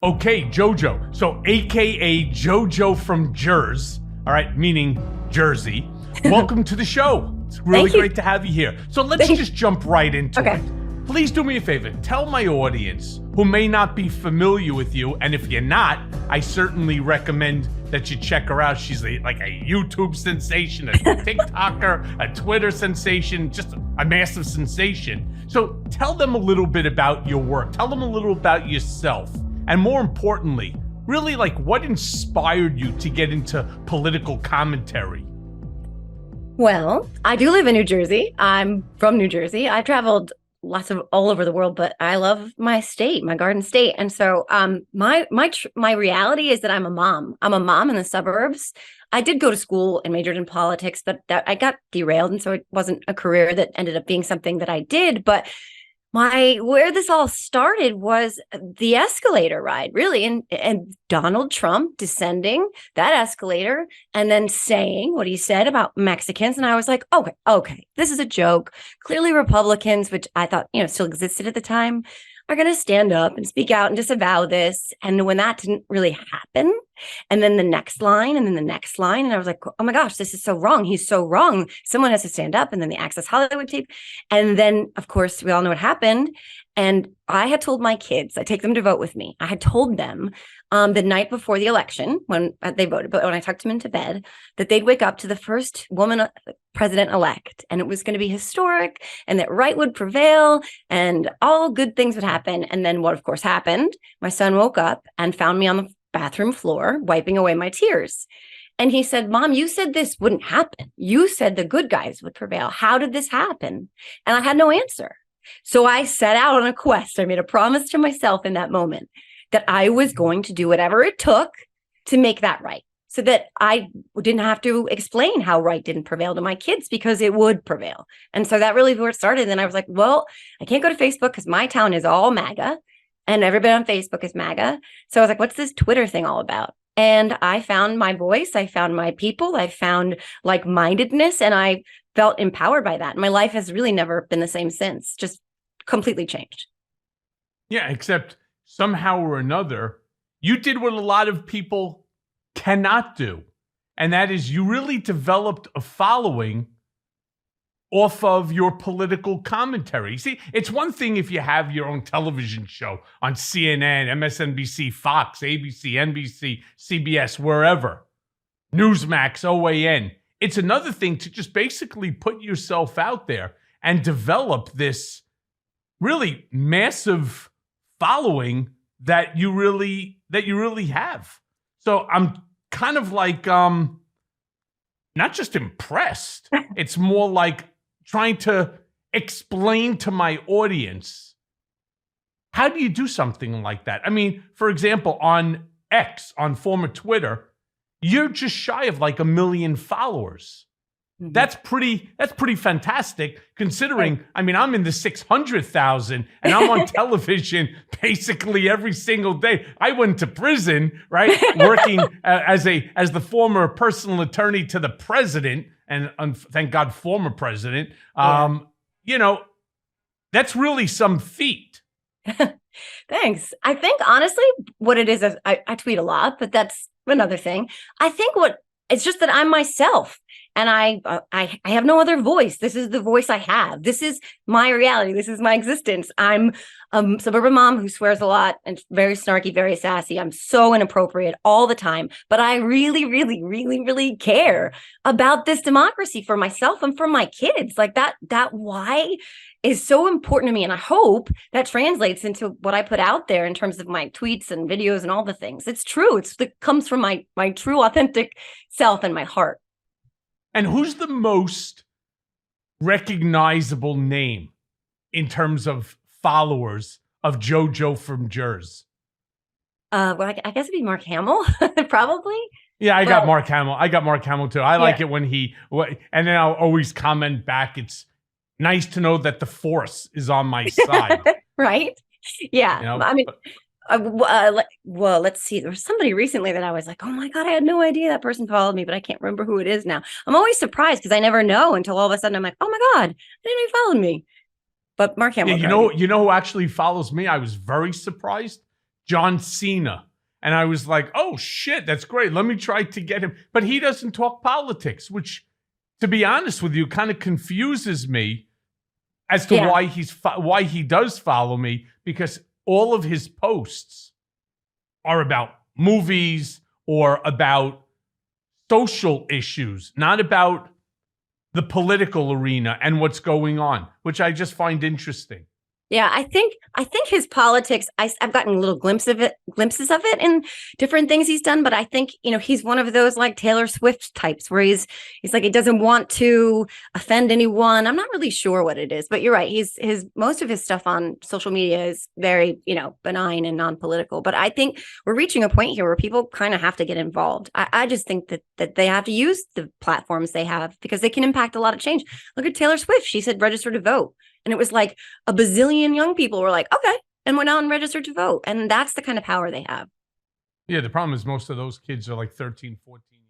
Okay, JoJo. So, AKA JoJo from Jersey, all right, meaning Jersey. Welcome to the show. It's really great to have you here. So let's just jump right into it. Please do me a favor. Tell my audience who may not be familiar with you, and if you're not, I certainly recommend that you check her out. She's like a YouTube sensation, a TikToker, a Twitter sensation, just a massive sensation. So tell them a little bit about your work. Tell them a little about yourself. And more importantly, really like what inspired you to get into political commentary? Well, I do live in New Jersey. I'm from New Jersey. I've traveled all over the world, but I love my state, my garden state. And so my reality is that I'm a mom. I'm a mom in the suburbs. I did go to school and majored in politics, but I got derailed. And so it wasn't a career that ended up being something that I did. But where this all started was the escalator ride, really, and Donald Trump descending that escalator and then saying what he said about Mexicans. And I was like, okay, this is a joke. Clearly Republicans, which I thought, still existed at the time, are going to stand up and speak out and disavow this. And when that didn't really happen, and then the next line, and then the next line, and I was like, oh my gosh, this is so wrong. He's so wrong. Someone has to stand up. And then the Access Hollywood tape. And then, of course, we all know what happened. And I had told my kids, I take them to vote with me. I had told them the night before the election, when they voted, but when I tucked them into bed, that they'd wake up to the first woman president-elect, and it was going to be historic, and that right would prevail, and all good things would happen. And then what, of course, happened? My son woke up and found me on the bathroom floor, wiping away my tears. And he said, Mom, you said this wouldn't happen. You said the good guys would prevail. How did this happen? And I had no answer. So I set out on a quest. I made a promise to myself in that moment that I was going to do whatever it took to make that right, so that I didn't have to explain how right didn't prevail to my kids, because it would prevail. And so that really where it started. And then I was like, well, I can't go to Facebook because my town is all MAGA and everybody on Facebook is MAGA. So I was like, what's this Twitter thing all about? And I found my voice. I found my people. I found like-mindedness, and I felt empowered by that. My life has really never been the same since, just completely changed. Yeah, except somehow or another, you did what a lot of people cannot do. And that is you really developed a following off of your political commentary. See, it's one thing if you have your own television show on CNN, MSNBC, Fox, ABC, NBC, CBS, wherever, Newsmax, OAN. It's another thing to just basically put yourself out there and develop this really massive following that you really have. So I'm kind of like not just impressed. It's more like trying to explain to my audience, how do you do something like that? I mean, for example, on X, on former Twitter, you're just shy of like 1 million followers. Mm-hmm. That's pretty fantastic considering, I mean, I'm in the 600,000 and I'm on television basically every single day. I went to prison, right? Working as the former personal attorney to the president, and thank God, former president. That's really some feat. Thanks. I think honestly, what it is I tweet a lot, but that's another thing. I think it's just that I'm myself. And I have no other voice. This is the voice I have. This is my reality. This is my existence. I'm a suburban mom who swears a lot and very snarky, very sassy. I'm so inappropriate all the time. But I really, really, really, really care about this democracy for myself and for my kids. Like that why is so important to me. And I hope that translates into what I put out there in terms of my tweets and videos and all the things. It's true. It comes from my true, authentic self and my heart. And who's the most recognizable name in terms of followers of JoJo from Jersey? Well, I guess it'd be Mark Hamill, probably. Yeah, I got Mark Hamill too. I like it when and then I'll always comment back. It's nice to know that the force is on my side. Right? Yeah. I mean, well, let's see. There was somebody recently that I was like, oh my God, I had no idea that person followed me, but I can't remember who it is now. I'm always surprised because I never know until all of a sudden I'm like, oh my God, I didn't know you followed me. But Mark Hamill. Yeah, you know who actually follows me? I was very surprised. John Cena. And I was like, oh, shit, that's great. Let me try to get him. But he doesn't talk politics, which, to be honest with you, kind of confuses me as to why he does follow me, because all of his posts are about movies or about social issues, not about the political arena and what's going on, which I just find interesting. Yeah, I think his politics, I've gotten little glimpses of it in different things he's done, but I think, he's one of those like Taylor Swift types where he's like, he doesn't want to offend anyone. I'm not really sure what it is, but you're right. Most of his stuff on social media is very, benign and non-political. But I think we're reaching a point here where people kind of have to get involved. I just think that they have to use the platforms they have because they can impact a lot of change. Look at Taylor Swift. She said, register to vote. And it was like a bazillion young people were like, okay, and went out and registered to vote. And that's the kind of power they have. Yeah, the problem is most of those kids are like 13, 14 years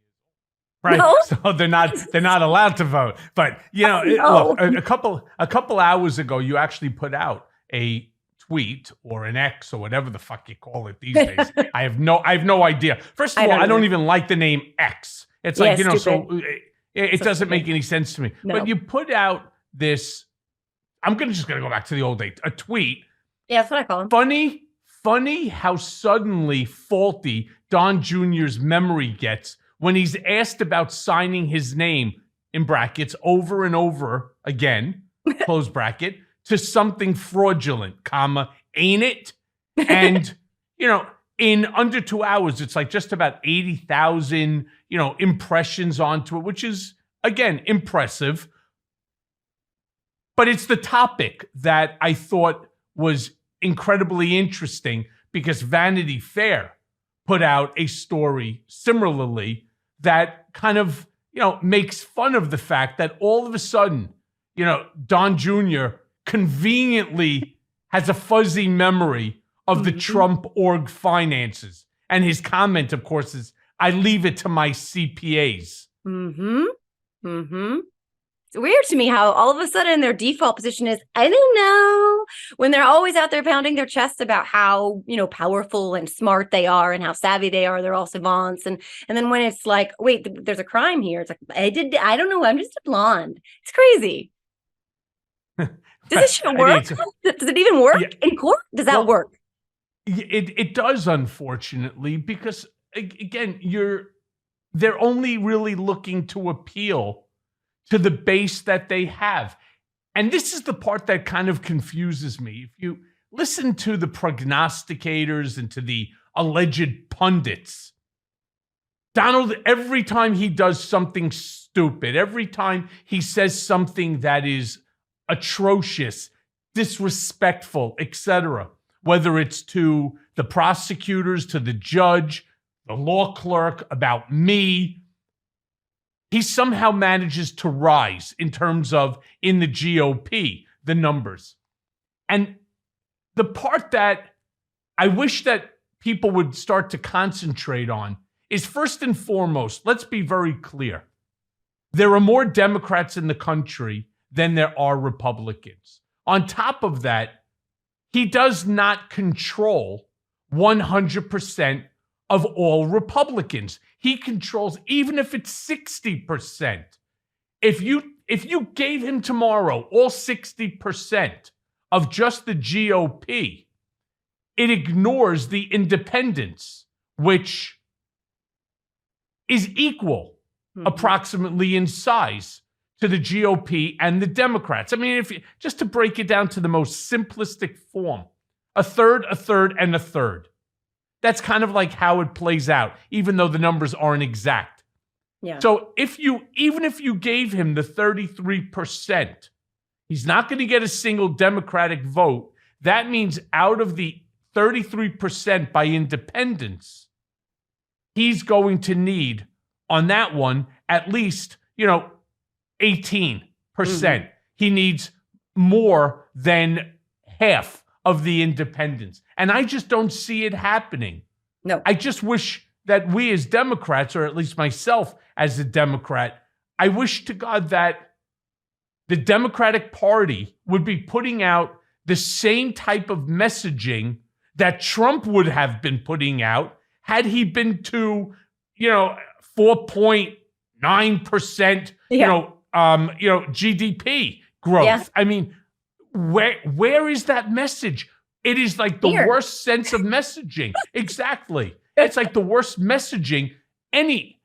old. Right. No. So they're not allowed to vote. But, look, a couple hours ago, you actually put out a tweet or an X or whatever the fuck you call it these days. I have no idea. First of all, I don't even like the name X. It's like, stupid. So it doesn't make any sense to me. No. But you put out this, I'm just going to go back to the old days, a tweet. Yeah, that's what I call him. Funny how suddenly faulty Don Jr.'s memory gets when he's asked about signing his name, in brackets, over and over again, close bracket, to something fraudulent, comma, ain't it? And, in under 2 hours, it's like just about 80,000, impressions onto it, which is, again, impressive. But it's the topic that I thought was incredibly interesting because Vanity Fair put out a story similarly that kind of, makes fun of the fact that all of a sudden, Don Jr. conveniently has a fuzzy memory of the Trump org finances. And his comment, of course, is, I leave it to my CPAs. Mm-hmm. Mm-hmm. It's weird to me how all of a sudden their default position is, I don't know, when they're always out there pounding their chests about how, powerful and smart they are and how savvy they are. They're all savants. And then when it's like, wait, there's a crime here. It's like, I don't know. I'm just a blonde. It's crazy. Does this shit work? Does it even work in court? Does that work? It does, unfortunately, because again, they're only really looking to appeal to the base that they have. And this is the part that kind of confuses me. If you listen to the prognosticators and to the alleged pundits, Donald, every time he does something stupid, every time he says something that is atrocious, disrespectful, etc., whether it's to the prosecutors, to the judge, the law clerk, about me, he somehow manages to rise in terms of, in the GOP, the numbers. And the part that I wish that people would start to concentrate on is, first and foremost, let's be very clear. There are more Democrats in the country than there are Republicans. On top of that, he does not control 100% of all Republicans. He controls, even if it's 60%. If you gave him tomorrow all 60% of just the GOP, it ignores the independents, which is equal approximately in size to the GOP and the Democrats. I mean, just to break it down to the most simplistic form, a third, and a third. That's kind of like how it plays out, even though the numbers aren't exact. Yeah. So even if you gave him the 33%, he's not going to get a single Democratic vote. That means out of the 33% by independents, he's going to need on that one at least, 18%. He needs more than half of the independents. And I just don't see it happening. No. I just wish that we as Democrats, or at least myself as a Democrat, I wish to God that the Democratic Party would be putting out the same type of messaging that Trump would have been putting out had he been to, 4.9%, GDP growth. Yeah. I mean, where is that message? It is like the worst sense of messaging. Exactly. It's like the worst messaging any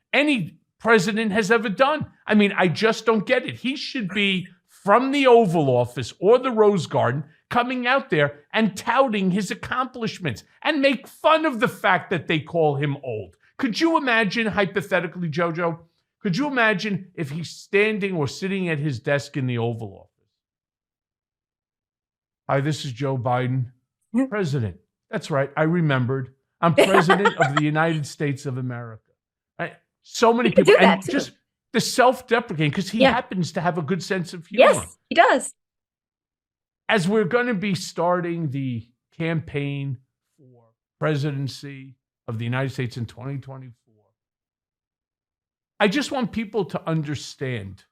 president has ever done. I mean, I just don't get it. He should be from the Oval Office or the Rose Garden coming out there and touting his accomplishments and make fun of the fact that they call him old. Could you imagine, hypothetically, JoJo, could you imagine if he's standing or sitting at his desk in the Oval Office? Hi, this is Joe Biden, president. That's right. I remembered. I'm president of the United States of America. Right? So many people, and just the self-deprecating, because he happens to have a good sense of humor. Yes, he does. As we're going to be starting the campaign for presidency of the United States in 2024, I just want people to understand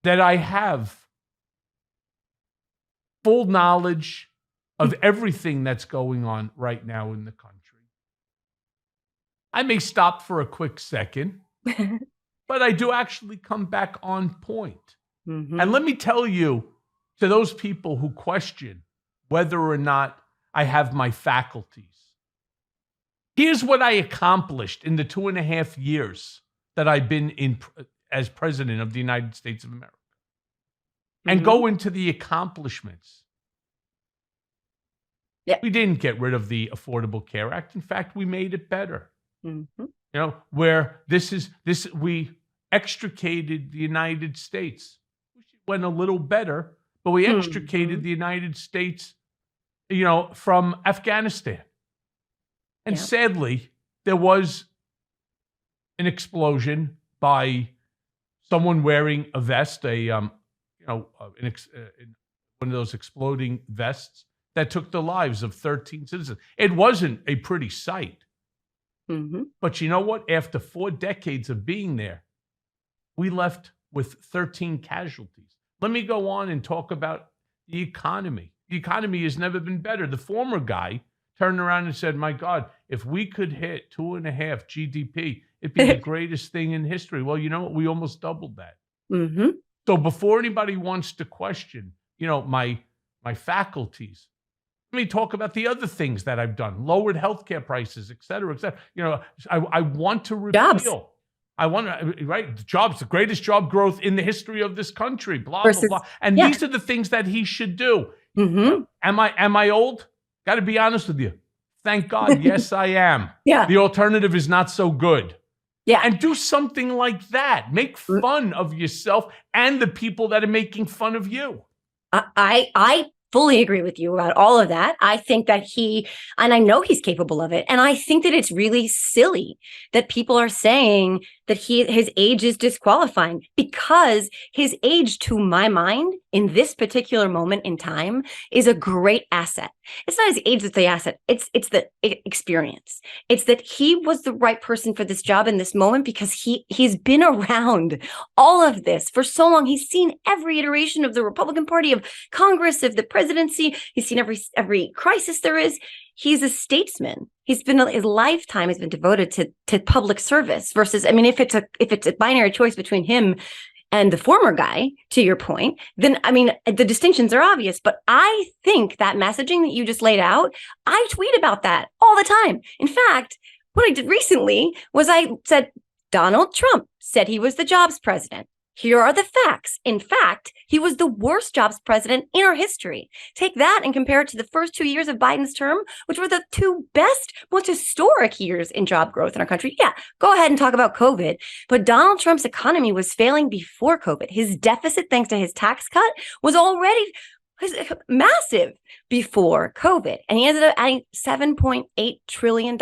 that I have full knowledge of everything that's going on right now in the country. I may stop for a quick second, but I do actually come back on point. Mm-hmm. And let me tell you, to those people who question whether or not I have my faculties, here's what I accomplished in the 2.5 years that I've been as president of the United States of America. And go into the accomplishments. Yeah. We didn't get rid of the Affordable Care Act. In fact, we made it better. Mm-hmm. Where we extricated the United States. It went a little better, but we extricated the United States, from Afghanistan. And sadly, there was an explosion by someone wearing a vest, one of those exploding vests that took the lives of 13 citizens. It wasn't a pretty sight. Mm-hmm. But you know what? After 4 decades of being there, we left with 13 casualties. Let me go on and talk about the economy. The economy has never been better. The former guy turned around and said, my God, if we could hit 2.5 GDP, it'd be the greatest thing in history. Well, you know what? We almost doubled that. Mm-hmm. So before anybody wants to question, my faculties, let me talk about the other things that I've done. Lowered healthcare prices, et cetera, et cetera. I want to repeal. Jobs. Jobs, the greatest job growth in the history of this country, blah, blah, blah. And these are the things that he should do. Mm-hmm. Am I old? Got to be honest with you. Thank God. Yes, I am. Yeah. The alternative is not so good. Yeah. And do something like that. Make fun of yourself and the people that are making fun of you. I fully agree with you about all of that. I think that and I know he's capable of it. And I think that it's really silly that people are saying that his age is disqualifying, because his age, to my mind, in this particular moment in time, is a great asset. It's not his age that's the asset. It's the experience. It's that he was the right person for this job in this moment, because he's been around all of this for so long. He's seen every iteration of the Republican Party, of Congress, of the presidency. He's seen every crisis there is. He's a statesman. His lifetime has been devoted to public service versus, if it's a binary choice between him and the former guy, to your point, then, the distinctions are obvious. But I think that messaging that you just laid out, I tweet about that all the time. In fact, what I did recently was I said, Donald Trump said he was the jobs president. Here are the facts. In fact, he was the worst jobs president in our history. Take that and compare it to the first 2 years of Biden's term, which were the 2 best, most historic years in job growth in our country. Yeah, go ahead and talk about COVID. But Donald Trump's economy was failing before COVID. His deficit, thanks to his tax cut, was already massive before COVID. And he ended up adding $7.8 trillion,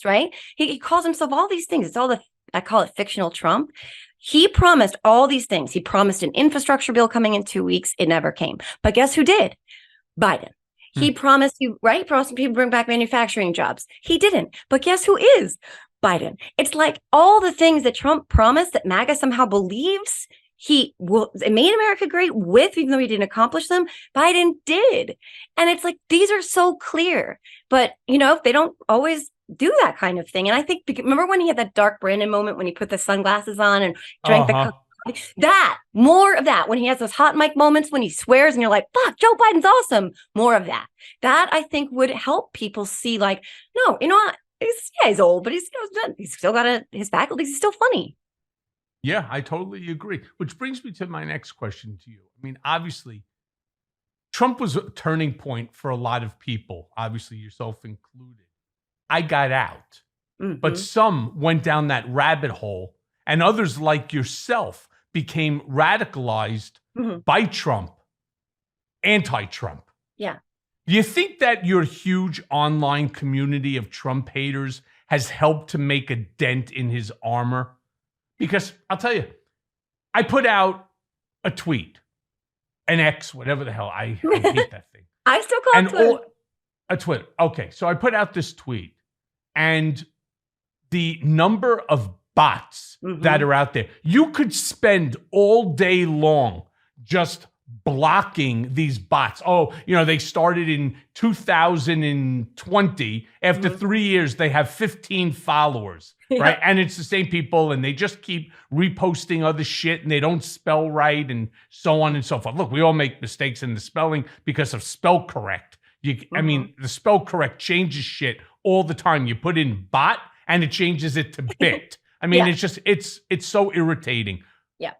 right? He calls himself all these things. It's all I call it fictional Trump. He promised all these things. He promised an infrastructure bill coming in 2 weeks. It never came. But guess who did? Biden. He promised you, right? He promised people bring back manufacturing jobs. He didn't. But guess who is? Biden. It's like all the things that Trump promised that MAGA somehow believes, he made America great with, even though he didn't accomplish them, Biden did. And it's like, these are so clear, but they don't always do that kind of thing. And I think, remember when he had that Dark Brandon moment when he put the sunglasses on and drank the coffee? More of that, when he has those hot mic moments when he swears and you're like, fuck, Joe Biden's awesome. More of that. That I think would help people see, like, no, you know what? He's old, but he's still got his faculties. He's still funny. Yeah, I totally agree. Which brings me to my next question to you. I mean, obviously, Trump was a turning point for a lot of people, obviously yourself included. I got out, but some went down that rabbit hole, and others like yourself became radicalized by Trump, anti-Trump. Yeah. Do you think that your huge online community of Trump haters has helped to make a dent in his armor? Because I'll tell you, I put out a tweet, an X, whatever the hell. I hate that thing. I still call it Twitter. A Twitter. Okay, so I put out this tweet, and the number of bots that are out there, you could spend all day long just blocking these bots. Oh, they started in 2020. After 3 years, they have 15 followers, right? And it's the same people, and they just keep reposting other shit, and they don't spell right, and so on and so forth. Look, we all make mistakes in the spelling because of spell correct. I mean, the spell correct changes shit all the time. You put in bot, and it changes it to bit. I mean, it's just, it's so irritating. Yeah.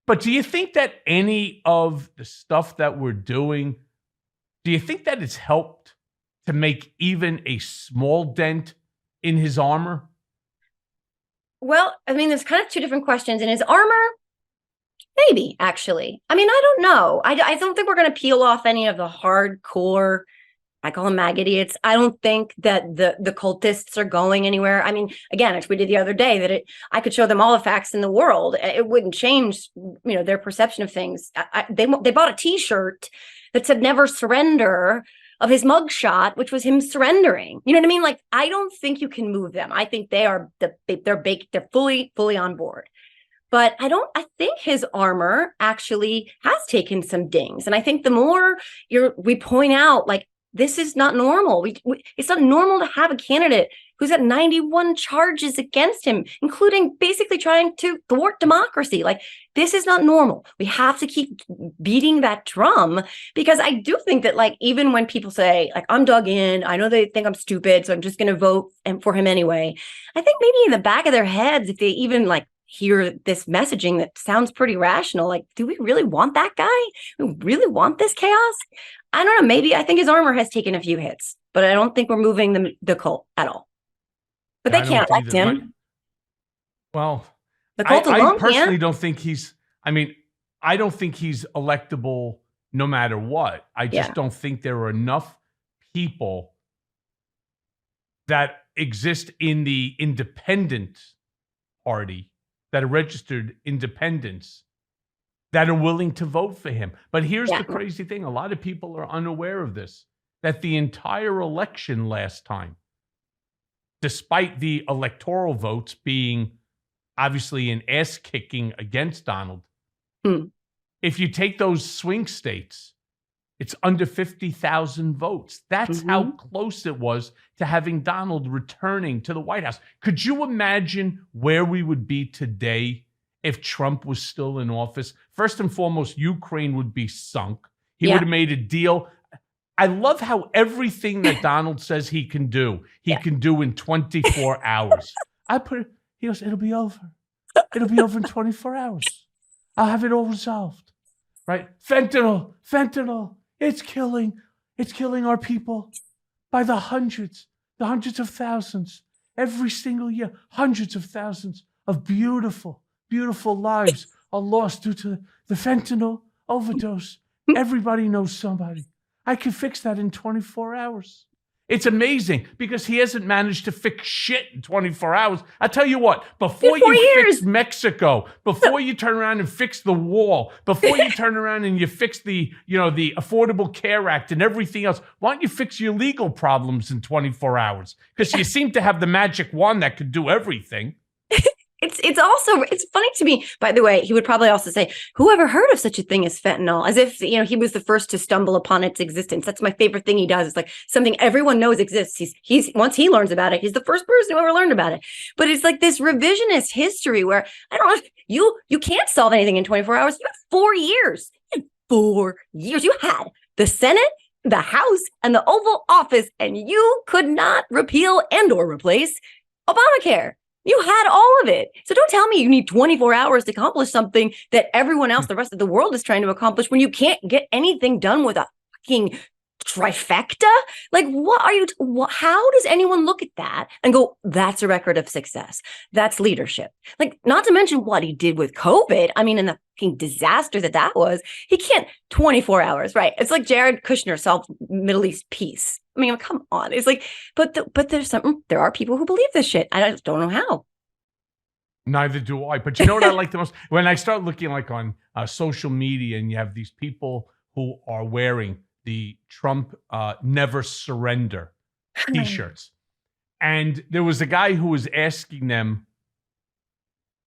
But do you think that any of the stuff that we're doing, do you think that it's helped to make even a small dent in his armor? Well, I mean, there's kind of two different questions. In his armor, maybe, actually. I mean, I don't know. I don't think we're going to peel off any of the hardcore, I call them MAGA idiots. I don't think that the cultists are going anywhere. I mean, again, I tweeted the other day that I could show them all the facts in the world. It wouldn't change, their perception of things. They bought a T-shirt that said "Never Surrender" of his mugshot, which was him surrendering. You know what I mean? Like, I don't think you can move them. I think they're baked. They're fully on board. But I think his armor actually has taken some dings. And I think the more we point out, like, this is not normal. It's not normal to have a candidate who's got 91 charges against him, including basically trying to thwart democracy. Like, this is not normal. We have to keep beating that drum, because I do think that, like, even when people say, like, I'm dug in, I know they think I'm stupid, so I'm just going to vote for him anyway. I think maybe in the back of their heads, if they even, like, hear this messaging that sounds pretty rational, like, do we really want that guy? We really want this chaos? I don't know. Maybe I think his armor has taken a few hits, but I don't think we're moving the cult at all. But they can't elect him. Well, the cult I personally don't think he's, I don't think he's electable no matter what. I just don't think there are enough people that exist in the independent party, that are registered independents, that are willing to vote for him. But here's the crazy thing. A lot of people are unaware of this, that the entire election last time, despite the electoral votes being obviously an ass kicking against Donald, if you take those swing states, it's under 50,000 votes. That's how close it was to having Donald returning to the White House. Could you imagine where we would be today if Trump was still in office? First and foremost, Ukraine would be sunk. He would have made a deal. I love how everything that Donald says he can do, he can do in 24 hours. He goes, it'll be over. It'll be over in 24 hours. I'll have it all resolved. Right? Fentanyl. It's killing our people by the hundreds of thousands every single year. Hundreds of thousands of beautiful lives are lost due to the fentanyl overdose. Everybody knows somebody. I can fix that in 24 hours. It's amazing because he hasn't managed to fix shit in 24 hours. I tell you what, before you fix Mexico, before you turn around and fix the wall, before you turn around and you fix the Affordable Care Act and everything else, why don't you fix your legal problems in 24 hours? Because you seem to have the magic wand that could do everything. It's it's also, it's funny to me, by the way, he would probably also say, who ever heard of such a thing as fentanyl? As if, he was the first to stumble upon its existence. That's my favorite thing he does. It's like something everyone knows exists. He's once he learns about it, he's the first person who ever learned about it. But it's like this revisionist history where, I don't know, you can't solve anything in 24 hours. You have 4 years. 4 years. You had the Senate, the House, and the Oval Office, and you could not repeal and or replace Obamacare. You had all of it. So don't tell me you need 24 hours to accomplish something that everyone else, the rest of the world, is trying to accomplish when you can't get anything done with a fucking trifecta. Like, how does anyone look at that and go, that's a record of success? That's leadership. Like, not to mention what he did with COVID. I mean, and the fucking disaster that was. He can't 24 hours, right? It's like Jared Kushner solved Middle East peace. I mean, come on. It's like, but there are people who believe this shit. I just don't know how. Neither do I. But you know what I like the most? When I start looking like on social media and you have these people who are wearing the Trump Never Surrender t-shirts. And there was a guy who was asking them,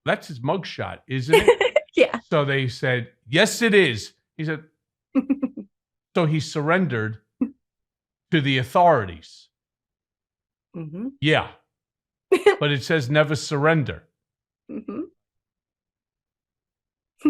that's his mugshot, isn't it? Yeah. So they said, yes, it is. He said, so he surrendered to the authorities. Mm-hmm. Yeah. But it says never surrender. Mm-hmm.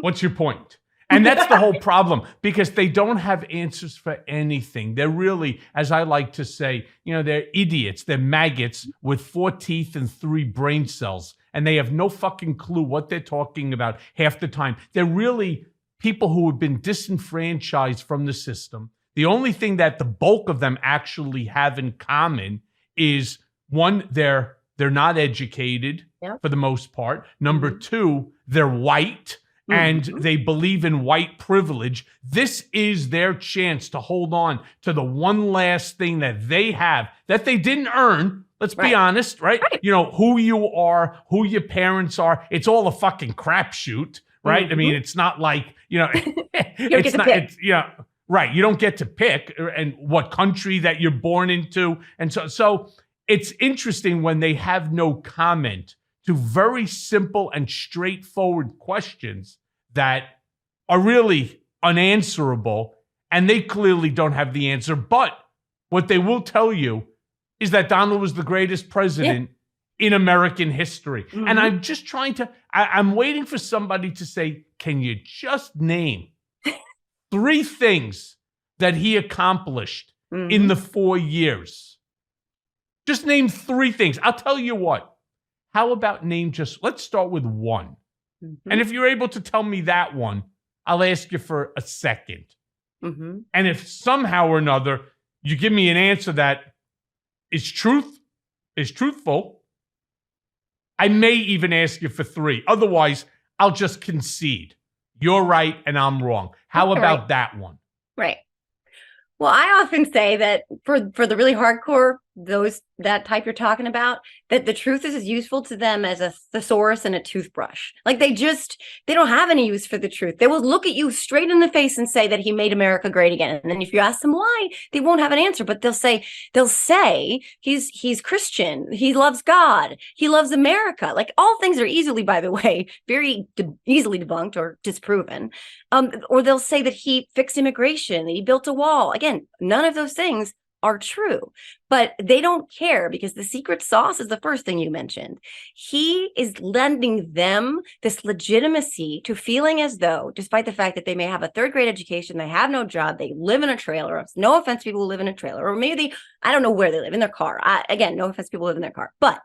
What's your point? And that's the whole problem, because they don't have answers for anything. They're really, as I like to say, they're idiots. They're maggots with 4 teeth and 3 brain cells, and they have no fucking clue what they're talking about half the time. They're really people who have been disenfranchised from the system. The only thing that the bulk of them actually have in common is, one, they're not educated for the most part. Number 2, they're white. And they believe in white privilege. This is their chance to hold on to the one last thing that they have that they didn't earn. Let's be honest, right? Who you are, who your parents are. It's all a fucking crapshoot, right? Mm-hmm. I mean, it's not like, you don't get to pick. Right. You don't get to pick and what country that you're born into. And so it's interesting when they have no comment to very simple and straightforward questions that are really unanswerable, and they clearly don't have the answer. But what they will tell you is that Donald was the greatest president in American history. Mm-hmm. And I'm just I'm waiting for somebody to say, can you just name 3 things that he accomplished in the 4 years? Just name 3 things. I'll tell you what. How about let's start with 1. Mm-hmm. And if you're able to tell me that one, I'll ask you for a second. Mm-hmm. And if somehow or another you give me an answer that is truthful, I may even ask you for 3. Otherwise, I'll just concede. You're right and I'm wrong. How about that one? Right. Well, I often say that for the really hardcore, that type you're talking about, that the truth is as useful to them as a thesaurus and a toothbrush. Like they don't have any use for the truth. They will look at you straight in the face and say that he made America great again. And then if you ask them why, they won't have an answer, but they'll say he's Christian. He loves God. He loves America. Like all things are easily, by the way, very easily debunked or disproven. Or they'll say that he fixed immigration, that he built a wall. Again, none of those things are true, but they don't care because the secret sauce is the first thing you mentioned. He is lending them this legitimacy to feeling as though, despite the fact that they may have a 3rd grade education, they have no job, they live in a trailer. No offense, people who live in a trailer, or maybe I don't know where they live, in their car. Again, no offense, people who live in their car, but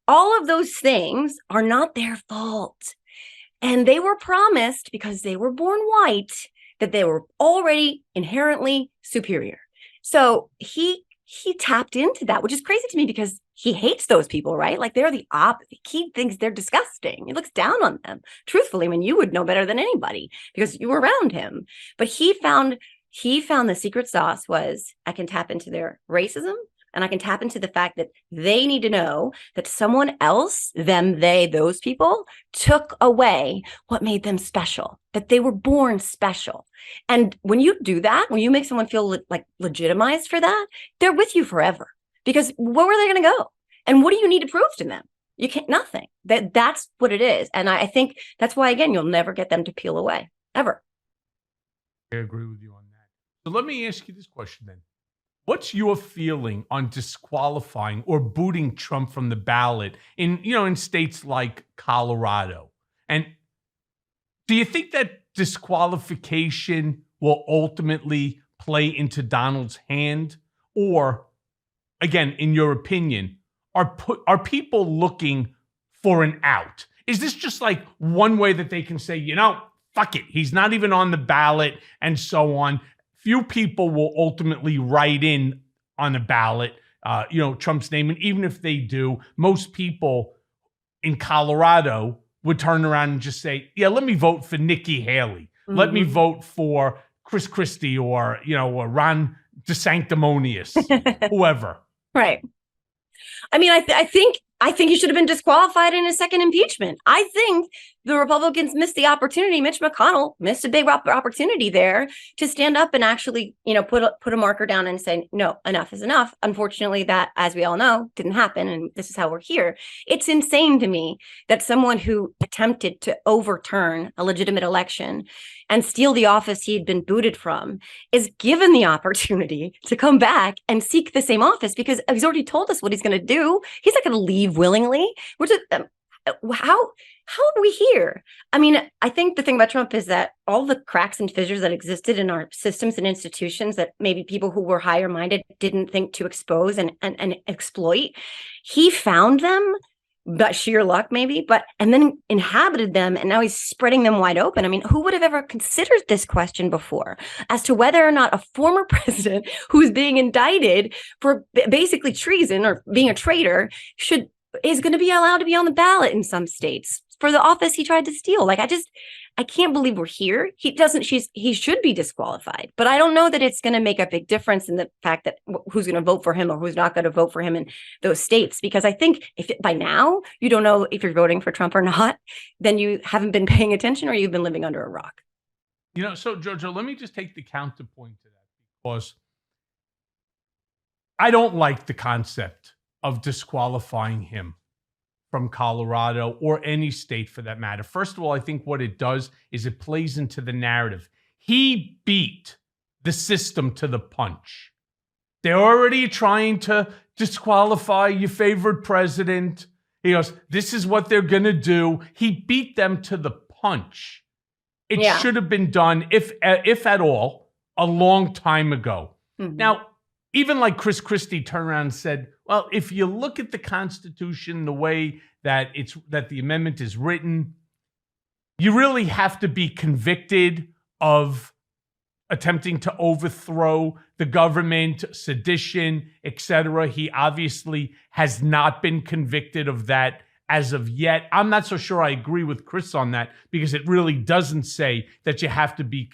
all of those things are not their fault. And they were promised, because they were born white, that they were already inherently superior. So he tapped into that, which is crazy to me because he hates those people, right? Like they're the opposite. He thinks they're disgusting. He looks down on them. Truthfully, I mean, you would know better than anybody because you were around him. But he found the secret sauce was, I can tap into their racism, and I can tap into the fact that they need to know that someone else, those people, took away what made them special, that they were born special. And when you do that, when you make someone feel like legitimized for that, they're with you forever. Because where were they going to go? And what do you need to prove to them? You can't, nothing. That's what it is. And I think that's why, again, you'll never get them to peel away, ever. I agree with you on that. So let me ask you this question then. What's your feeling on disqualifying or booting Trump from the ballot in states like Colorado? And do you think that disqualification will ultimately play into Donald's hand? Or, again, in your opinion, are people looking for an out? Is this just like one way that they can say, fuck it, he's not even on the ballot and so on? Few people will ultimately write in on a ballot, Trump's name. And even if they do, most people in Colorado would turn around and just say, yeah, let me vote for Nikki Haley. Mm-hmm. Let me vote for Chris Christie or Ron DeSanctimonious, whoever. Right. I mean, I think he should have been disqualified in his second impeachment. I think the Republicans missed the opportunity. Mitch McConnell missed a big opportunity there to stand up and actually, put a marker down and say, no, enough is enough. Unfortunately, that, as we all know, didn't happen. And this is how we're here. It's insane to me that someone who attempted to overturn a legitimate election and steal the office he'd been booted from is given the opportunity to come back and seek the same office, because he's already told us what he's going to do. He's not going to leave willingly. We're just, how are we here? I mean, I think the thing about Trump is that all the cracks and fissures that existed in our systems and institutions that maybe people who were higher minded didn't think to expose and exploit, he found them, but sheer luck maybe, and then inhabited them, and now he's spreading them wide open. I mean, who would have ever considered this question before as to whether or not a former president who's being indicted for basically treason or being a traitor is going to be allowed to be on the ballot in some states for the office he tried to steal? Like, I can't believe we're here. He should be disqualified, but I don't know that it's going to make a big difference in the fact that who's going to vote for him or who's not going to vote for him in those states. Because I think if by now you don't know if you're voting for Trump or not, then you haven't been paying attention or you've been living under a rock. So JoJo, let me just take the counterpoint to that, because I don't like the concept of disqualifying him from Colorado or any state for that matter. First of all, I think what it does is it plays into the narrative. He beat the system to the punch. They're already trying to disqualify your favorite president. He goes, this is what they're going to do. He beat them to the punch. It should have been done, if at all, a long time ago. Mm-hmm. Now, even like Chris Christie turned around and said, well, if you look at the Constitution, the way that the amendment is written, you really have to be convicted of attempting to overthrow the government, sedition, etc. He obviously has not been convicted of that as of yet. I'm not so sure I agree with Chris on that, because it really doesn't say that you have to be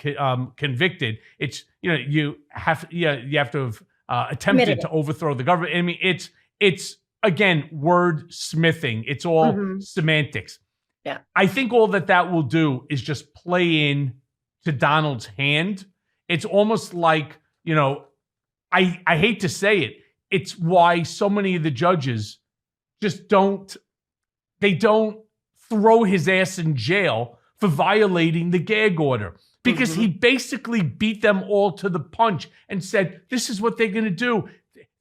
convicted. It's you have to have attempted to overthrow the government. I mean, it's again, word smithing. It's all semantics. Yeah. I think all that will do is just play in to Donald's hand. It's almost like, I hate to say it. It's why so many of the judges just don't throw his ass in jail for violating the gag order. Because he basically beat them all to the punch and said, this is what they're going to do.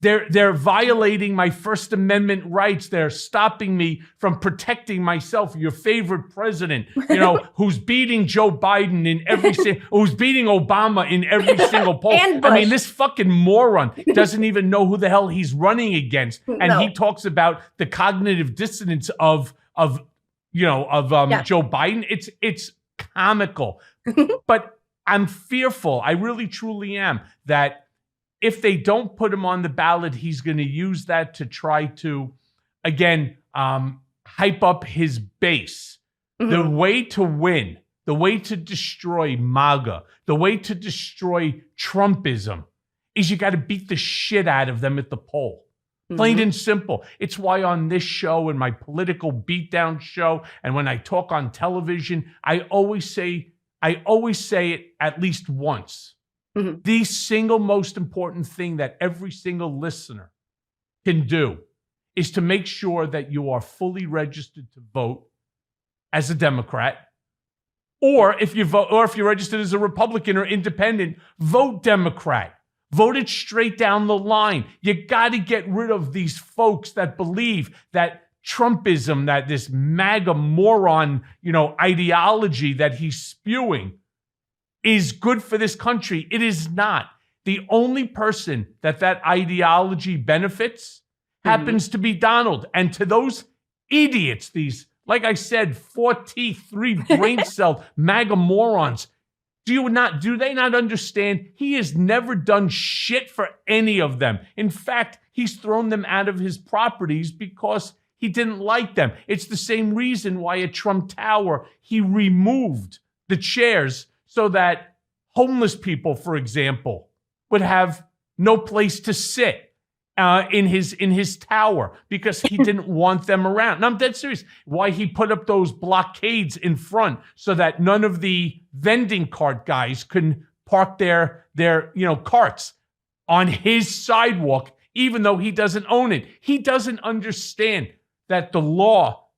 They're violating my First Amendment rights. They're stopping me from protecting myself, your favorite president, who's beating Joe Biden in who's beating Obama in every single poll. I mean, this fucking moron doesn't even know who the hell he's running against. And he talks about the cognitive dissonance of Joe Biden. It's comical. But I'm fearful, I really truly am, that if they don't put him on the ballot, he's going to use that to try to, again, hype up his base. The way to win, the way to destroy MAGA, the way to destroy Trumpism is you got to beat the shit out of them at the poll. Plain and simple. It's why on this show and my political beatdown show, and when I talk on television, I always say it at least once. The single most important thing that every single listener can do is to make sure that you are fully registered to vote as a Democrat, or if you're registered as a Republican or independent, vote Democrat. Vote it straight down the line. You got to get rid of these folks that believe that Trumpism, that this MAGA moron, ideology that he's spewing is good for this country. It is not. The only person that ideology benefits happens to be Donald. And to those idiots, these, like I said, 4 teeth, 3 brain cells, MAGA morons, do they not understand? He has never done shit for any of them. In fact, he's thrown them out of his properties because he didn't like them. It's the same reason why at Trump Tower, he removed the chairs so that homeless people, for example, would have no place to sit in his tower because he didn't want them around. And I'm dead serious. Why he put up those blockades in front so that none of the vending cart guys can park their carts on his sidewalk, even though he doesn't own it. He doesn't understand that the law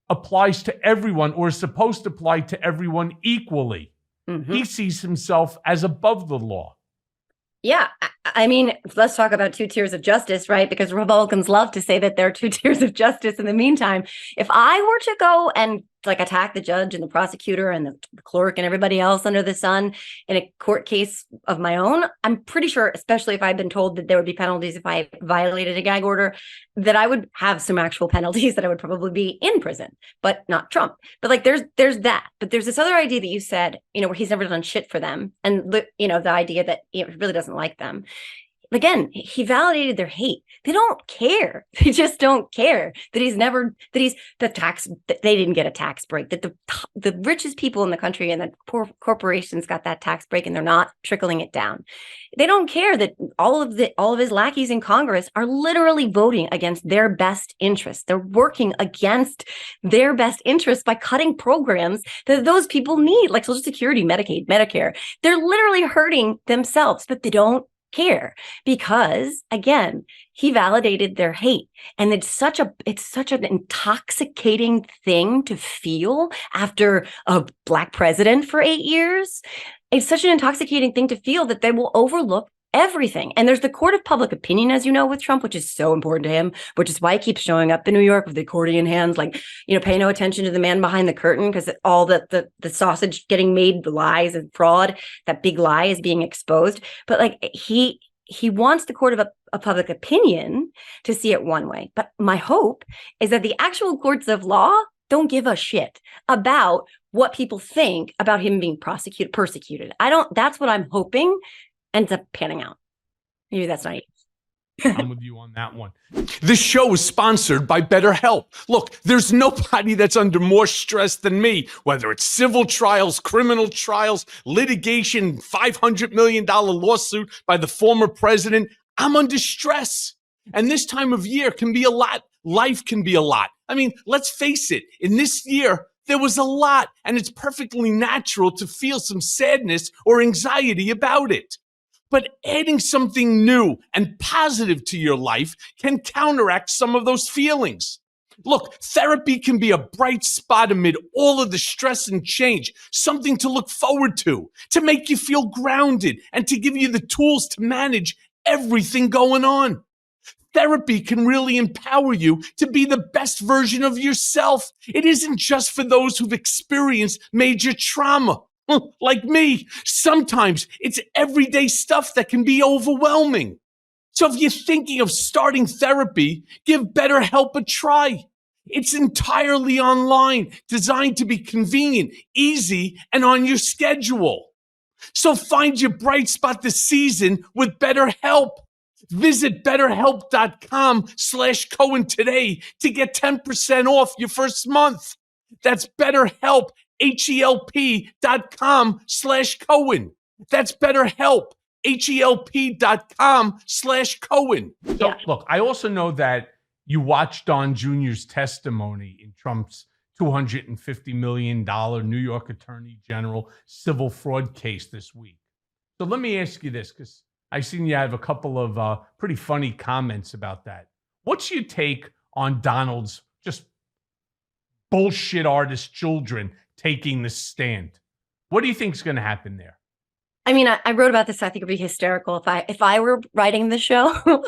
applies to everyone, or is supposed to apply to everyone equally. Mm-hmm. He sees himself as above the law. Yeah. I mean, let's talk about 2 tiers of justice, right? Because Republicans love to say that there are 2 tiers of justice in the meantime. If I were to go and attack the judge and the prosecutor and the clerk and everybody else under the sun in a court case of my own, I'm pretty sure, especially if I'd been told that there would be penalties if I violated a gag order, that I wowould have some actual penalties, that I would probably be in prison, but not Trump. But there's that. But there's this other idea that you said, where he's never done shit for them. And the idea that he really doesn't like them. Again, he validated their hate. They don't care. They just don't care that they didn't get a tax break, that the richest people in the country and the poor corporations got that tax break and they're not trickling it down. They don't care that all of his lackeys in Congress are literally voting against their best interests. They're working against their best interests by cutting programs that those people need, like Social Security, Medicaid, Medicare. They're literally hurting themselves, but they don't care because, again, he validated their hate. And it's such an intoxicating thing to feel after a Black president for 8 years. It's such an intoxicating thing to feel that they will overlook everything. And there's the court of public opinion, as you know, with Trump, which is so important to him, which is why he keeps showing up in New York with the accordion hands, pay no attention to the man behind the curtain, because all the sausage getting made, the lies and fraud, that big lie is being exposed. But he wants the court of public opinion to see it one way. But my hope is that the actual courts of law don't give a shit about what people think about him being persecuted. That's what I'm hoping ends up panning out. Maybe that's not it. I'm with you on that one. This show is sponsored by BetterHelp. Look, there's nobody that's under more stress than me, whether it's civil trials, criminal trials, litigation, $500 million lawsuit by the former president. I'm under stress. And this time of year can be a lot. Life can be a lot. I mean, let's face it. In this year, there was a lot, and it's perfectly natural to feel some sadness or anxiety about it. But adding something new and positive to your life can counteract some of those feelings. Look, therapy can be a bright spot amid all of the stress and change, something to look forward to make you feel grounded, and to give you the tools to manage everything going on. Therapy can really empower you to be the best version of yourself. It isn't just for those who've experienced major trauma. Like me, sometimes it's everyday stuff that can be overwhelming. So if you're thinking of starting therapy, give BetterHelp a try. It's entirely online, designed to be convenient, easy, and on your schedule. So find your bright spot this season with BetterHelp. Visit BetterHelp.com/Cohen today to get 10% off your first month. That's BetterHelp. HELP.com/Cohen. That's BetterHelp. HELP.com/Cohen. So, look, I also know that you watched Don Jr.'s testimony in Trump's $250 million New York Attorney General civil fraud case this week. So let me ask you this, because I've seen you have a couple of pretty funny comments about that. What's your take on Donald's just bullshit artist children taking the stand. What do you think is going to happen there? I mean, I wrote about this. I think it'd be hysterical if I were writing the show.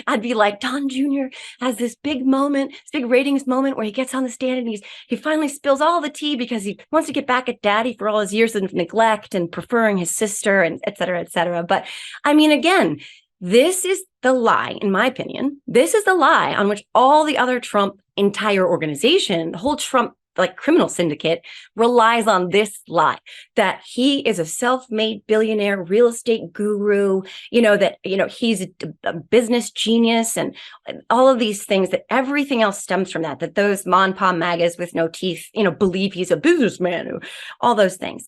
I'd be like, Don Jr. has this big moment, this big ratings moment where he gets on the stand and he finally spills all the tea because he wants to get back at Daddy for all his years of neglect and preferring his sister, and et cetera, et cetera. But I mean, again, this is the lie, in my opinion. This is the lie on which all the other Trump entire organization, the whole Trump criminal syndicate, relies on this lie that he is a self-made billionaire real estate guru, that he's a business genius and all of these things, that everything else stems from that those mon pa magas with no teeth believe he's a businessman, all those things.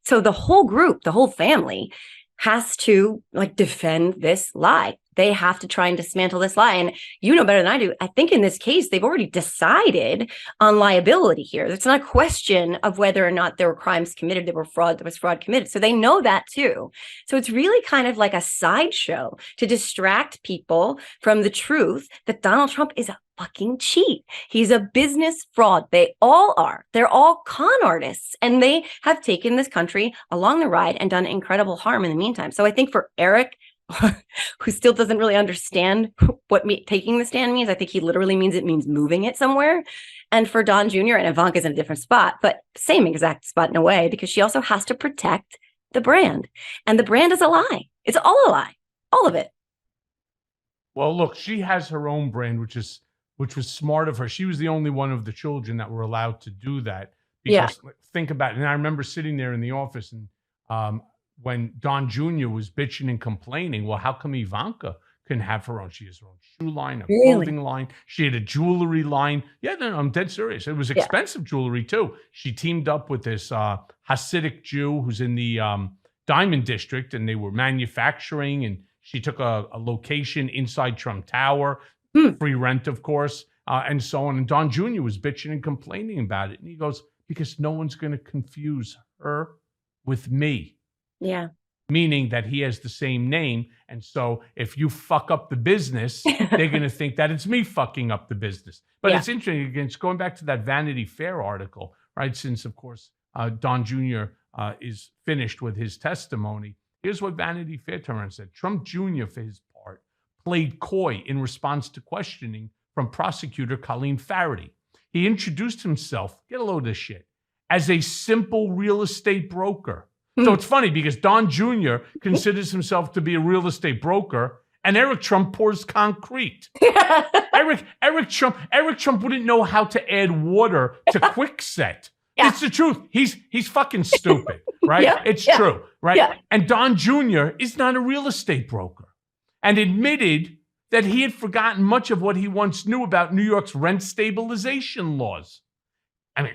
So the whole group, the whole family has to defend this lie. They have to try and dismantle this lie. And you know better than I do. I think in this case, they've already decided on liability here. It's not a question of whether or not there were crimes committed, there was fraud committed. So they know that too. So it's really kind of like a sideshow to distract people from the truth that Donald Trump is a fucking cheat. He's a business fraud. They all are. They're all con artists, and they have taken this country along the ride and done incredible harm in the meantime. So I think for Eric, who still doesn't really understand what taking the stand means, I think he literally means it means moving it somewhere. And for Don Jr. and Ivanka's in a different spot, but same exact spot in a way, because she also has to protect the brand. And the brand is a lie. It's all a lie. All of it. Well, look, she has her own brand, which was smart of her. She was the only one of the children that were allowed to do that. Because think about it. And I remember sitting there in the office and when Don Jr. was bitching and complaining, well, how come Ivanka can have her own? She has her own shoe line, a clothing line. She had a jewelry line. Yeah, no, I'm dead serious. It was expensive jewelry too. She teamed up with this Hasidic Jew who's in the Diamond District, and they were manufacturing, and she took a location inside Trump Tower, free rent, of course, and so on. And Don Jr. was bitching and complaining about it. And he goes, because no one's going to confuse her with me. Yeah. Meaning that he has the same name. And so if you fuck up the business, they're going to think that it's me fucking up the business. But it's interesting. Again, it's going back to that Vanity Fair article, right? Since, of course, Don Jr. Is finished with his testimony. Here's what Vanity Fair turned around and said. Trump Jr., for his part, played coy in response to questioning from prosecutor Colleen Faraday. He introduced himself, get a load of this shit, as a simple real estate broker. So it's funny because Don Jr. considers himself to be a real estate broker, and Eric Trump pours concrete. Eric Trump wouldn't know how to add water to Kwikset. It's the truth. He's fucking stupid, right? It's true, right? Yeah. And Don Jr. is not a real estate broker, and admitted that he had forgotten much of what he once knew about New York's rent stabilization laws. I mean,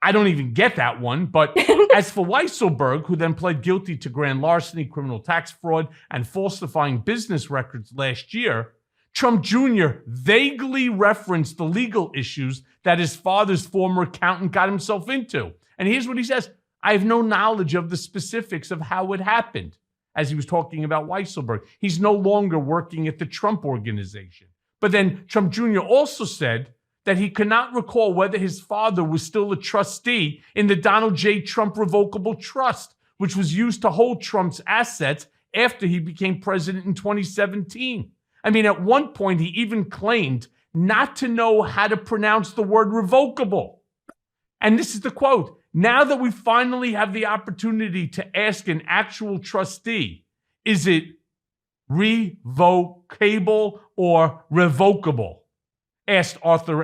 I don't even get that one. But as for Weisselberg, who then pled guilty to grand larceny, criminal tax fraud, and falsifying business records last year, Trump Jr. vaguely referenced the legal issues that his father's former accountant got himself into. And here's what he says. I have no knowledge of the specifics of how it happened, as he was talking about Weisselberg. He's no longer working at the Trump Organization. But then Trump Jr. also said that he could not recall whether his father was still a trustee in the Donald J. Trump Revocable Trust, which was used to hold Trump's assets after he became president in 2017. I mean, at one point, he even claimed not to know how to pronounce the word revocable. And this is the quote. Now that we finally have the opportunity to ask an actual trustee, is it revocable or revocable? Asked Arthur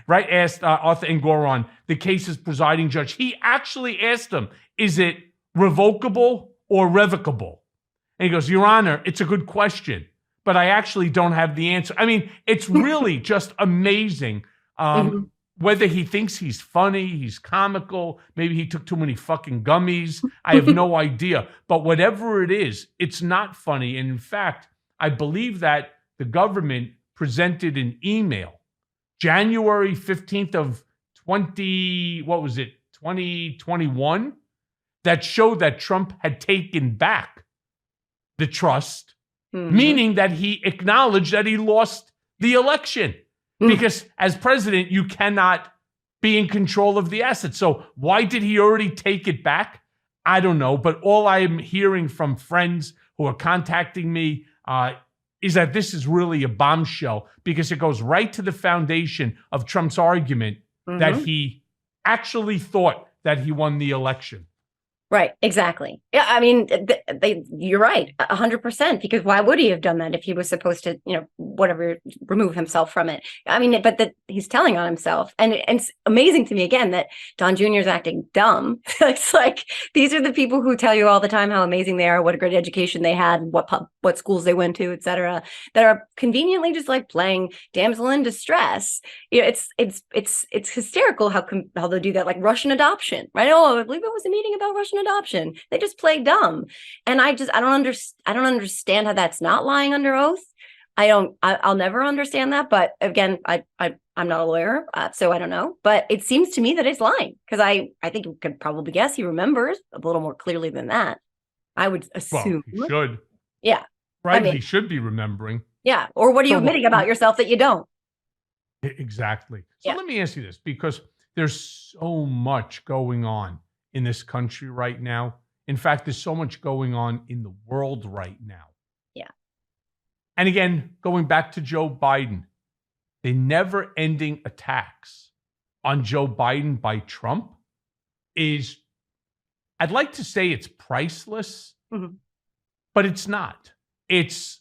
Engoron, the case's presiding judge. He actually asked him, is it revocable or revocable? And he goes, Your Honor, it's a good question, but I actually don't have the answer. I mean, it's really just amazing. Whether he thinks he's funny, he's comical, maybe he took too many fucking gummies. I have no idea. But whatever it is, it's not funny. And in fact, I believe that the government presented an email January 15th of 2021, that showed that Trump had taken back the trust, meaning that he acknowledged that he lost the election. because as president, you cannot be in control of the assets. So why did he already take it back? I don't know. But all I'm hearing from friends who are contacting me is that this is really a bombshell, because it goes right to the foundation of Trump's argument that he actually thought that he won the election. Right, exactly. Yeah, I mean, you're right, 100%, because why would he have done that if he was supposed to, whatever, remove himself from it? I mean, but that he's telling on himself. And it's amazing to me, again, that Don Jr. is acting dumb. It's like, these are the people who tell you all the time how amazing they are, what a great education they had, what schools they went to, et cetera, that are conveniently just like playing damsel in distress. It's hysterical how they do that, like Russian adoption, right? Oh, I believe it was a meeting about Russian adoption. They just play dumb. And I don't understand how that's not lying under oath. I'll never understand that. But again, I'm not a lawyer, so I don't know. But it seems to me that it's lying, because I think you could probably guess he remembers a little more clearly than that. I would assume. Well, he should. Yeah. Right. He should be remembering. Yeah. Or what are you admitting about yourself that you don't? Exactly. So let me ask you this, because there's so much going on in this country right now. In fact, there's so much going on in the world right now. Yeah. And again, going back to Joe Biden, the never-ending attacks on Joe Biden by Trump is, I'd like to say it's priceless, but it's not. It's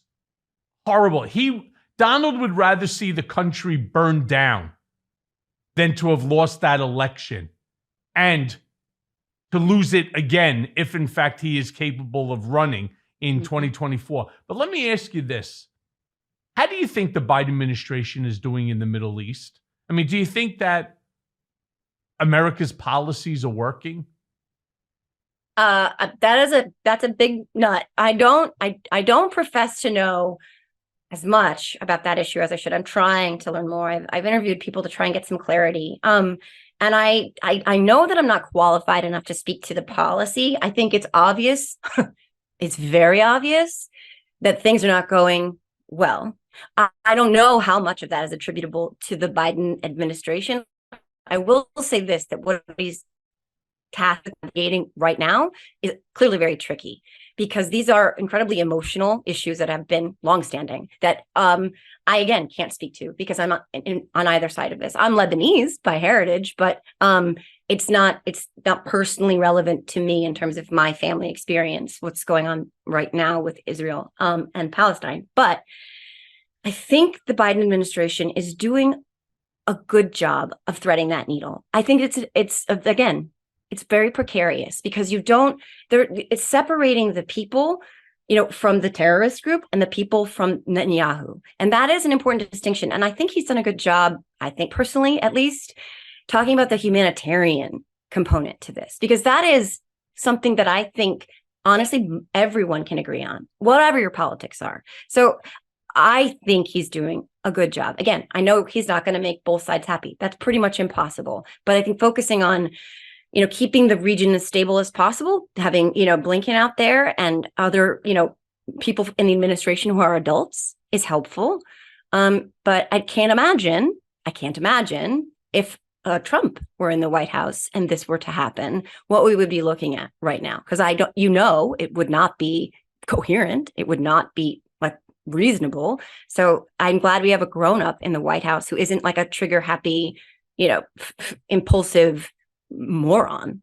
horrible. Donald would rather see the country burned down than to have lost that election and to lose it again if, in fact, he is capable of running in 2024. But let me ask you this. How do you think the Biden administration is doing in the Middle East? I mean, do you think that America's policies are working? That's a big nut. I don't profess to know as much about that issue as I should. I'm trying to learn more. I've interviewed people to try and get some clarity. And I know that I'm not qualified enough to speak to the policy. I think it's obvious, it's very obvious that things are not going well. I don't know how much of that is attributable to the Biden administration. I will say this, that what he's navigating right now is clearly very tricky, because these are incredibly emotional issues that have been longstanding that I, again, can't speak to, because I'm not on either side of this. I'm Lebanese by heritage, but it's not personally relevant to me in terms of my family experience, what's going on right now with Israel and Palestine. But I think the Biden administration is doing a good job of threading that needle. I think it's again, it's very precarious, because it's separating the people, from the terrorist group and the people from Netanyahu. And that is an important distinction. And I think he's done a good job, I think personally, at least, talking about the humanitarian component to this, because that is something that I think, honestly, everyone can agree on, whatever your politics are. So I think he's doing a good job. Again, I know he's not going to make both sides happy. That's pretty much impossible. But I think focusing on keeping the region as stable as possible, having, Blinken out there and other, people in the administration who are adults is helpful. But I can't imagine if Trump were in the White House and this were to happen, what we would be looking at right now. Because it would not be coherent. It would not be reasonable. So I'm glad we have a grown-up in the White House who isn't like a trigger happy, impulsive moron.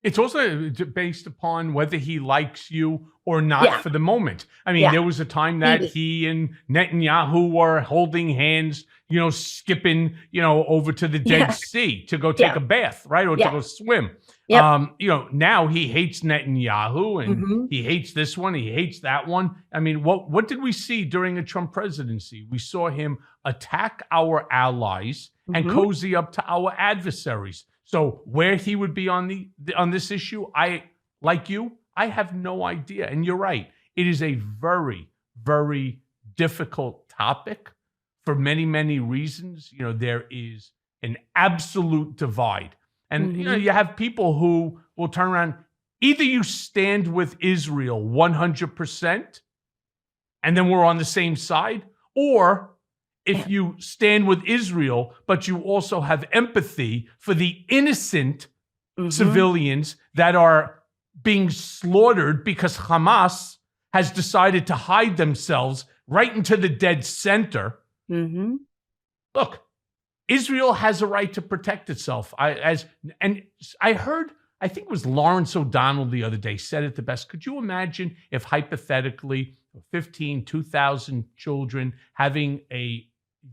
It's also based upon whether he likes you or not for the moment. I mean, there was a time that he and Netanyahu were holding hands, skipping, over to the Dead Sea to go take a bath, right? Or to go swim. Yep. Now he hates Netanyahu and he hates this one, he hates that one. I mean, what did we see during the Trump presidency? We saw him attack our allies and cozy up to our adversaries. So where he would be on this issue, I have no idea. And you're right. It is a very, very difficult topic for many, many reasons. There is an absolute divide. And, you have people who will turn around. Either you stand with Israel 100%, and then we're on the same side, or if you stand with Israel, but you also have empathy for the innocent civilians that are being slaughtered because Hamas has decided to hide themselves right into the dead center. Look, Israel has a right to protect itself. I heard, I think it was Lawrence O'Donnell the other day said it the best. Could you imagine if hypothetically 2,000 children having a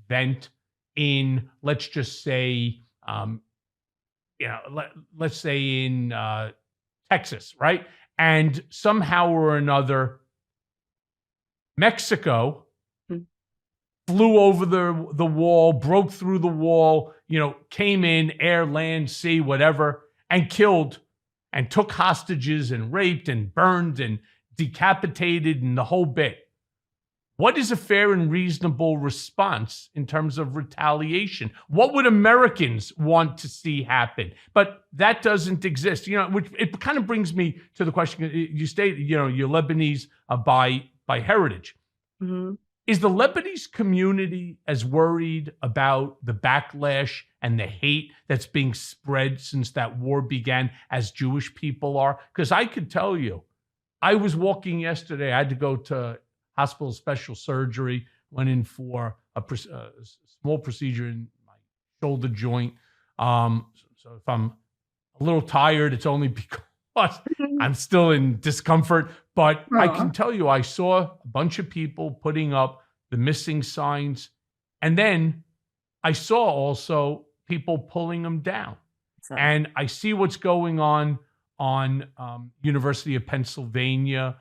event in, let's just say, let's say in Texas, right? And somehow or another, Mexico flew over the wall, broke through the wall, came in, air, land, sea, whatever, and killed and took hostages and raped and burned and decapitated and the whole bit. What is a fair and reasonable response in terms of retaliation? What would Americans want to see happen? But that doesn't exist. Which it kind of brings me to the question you stated. You're Lebanese by heritage. Is the Lebanese community as worried about the backlash and the hate that's being spread since that war began as Jewish people are? Because I could tell you, I was walking yesterday. I had to go to hospital special surgery, went in for a small procedure in my shoulder joint. So if I'm a little tired, it's only because I'm still in discomfort. But I can tell you, I saw a bunch of people putting up the missing signs. And then I saw also people pulling them down. And I see what's going on University of Pennsylvania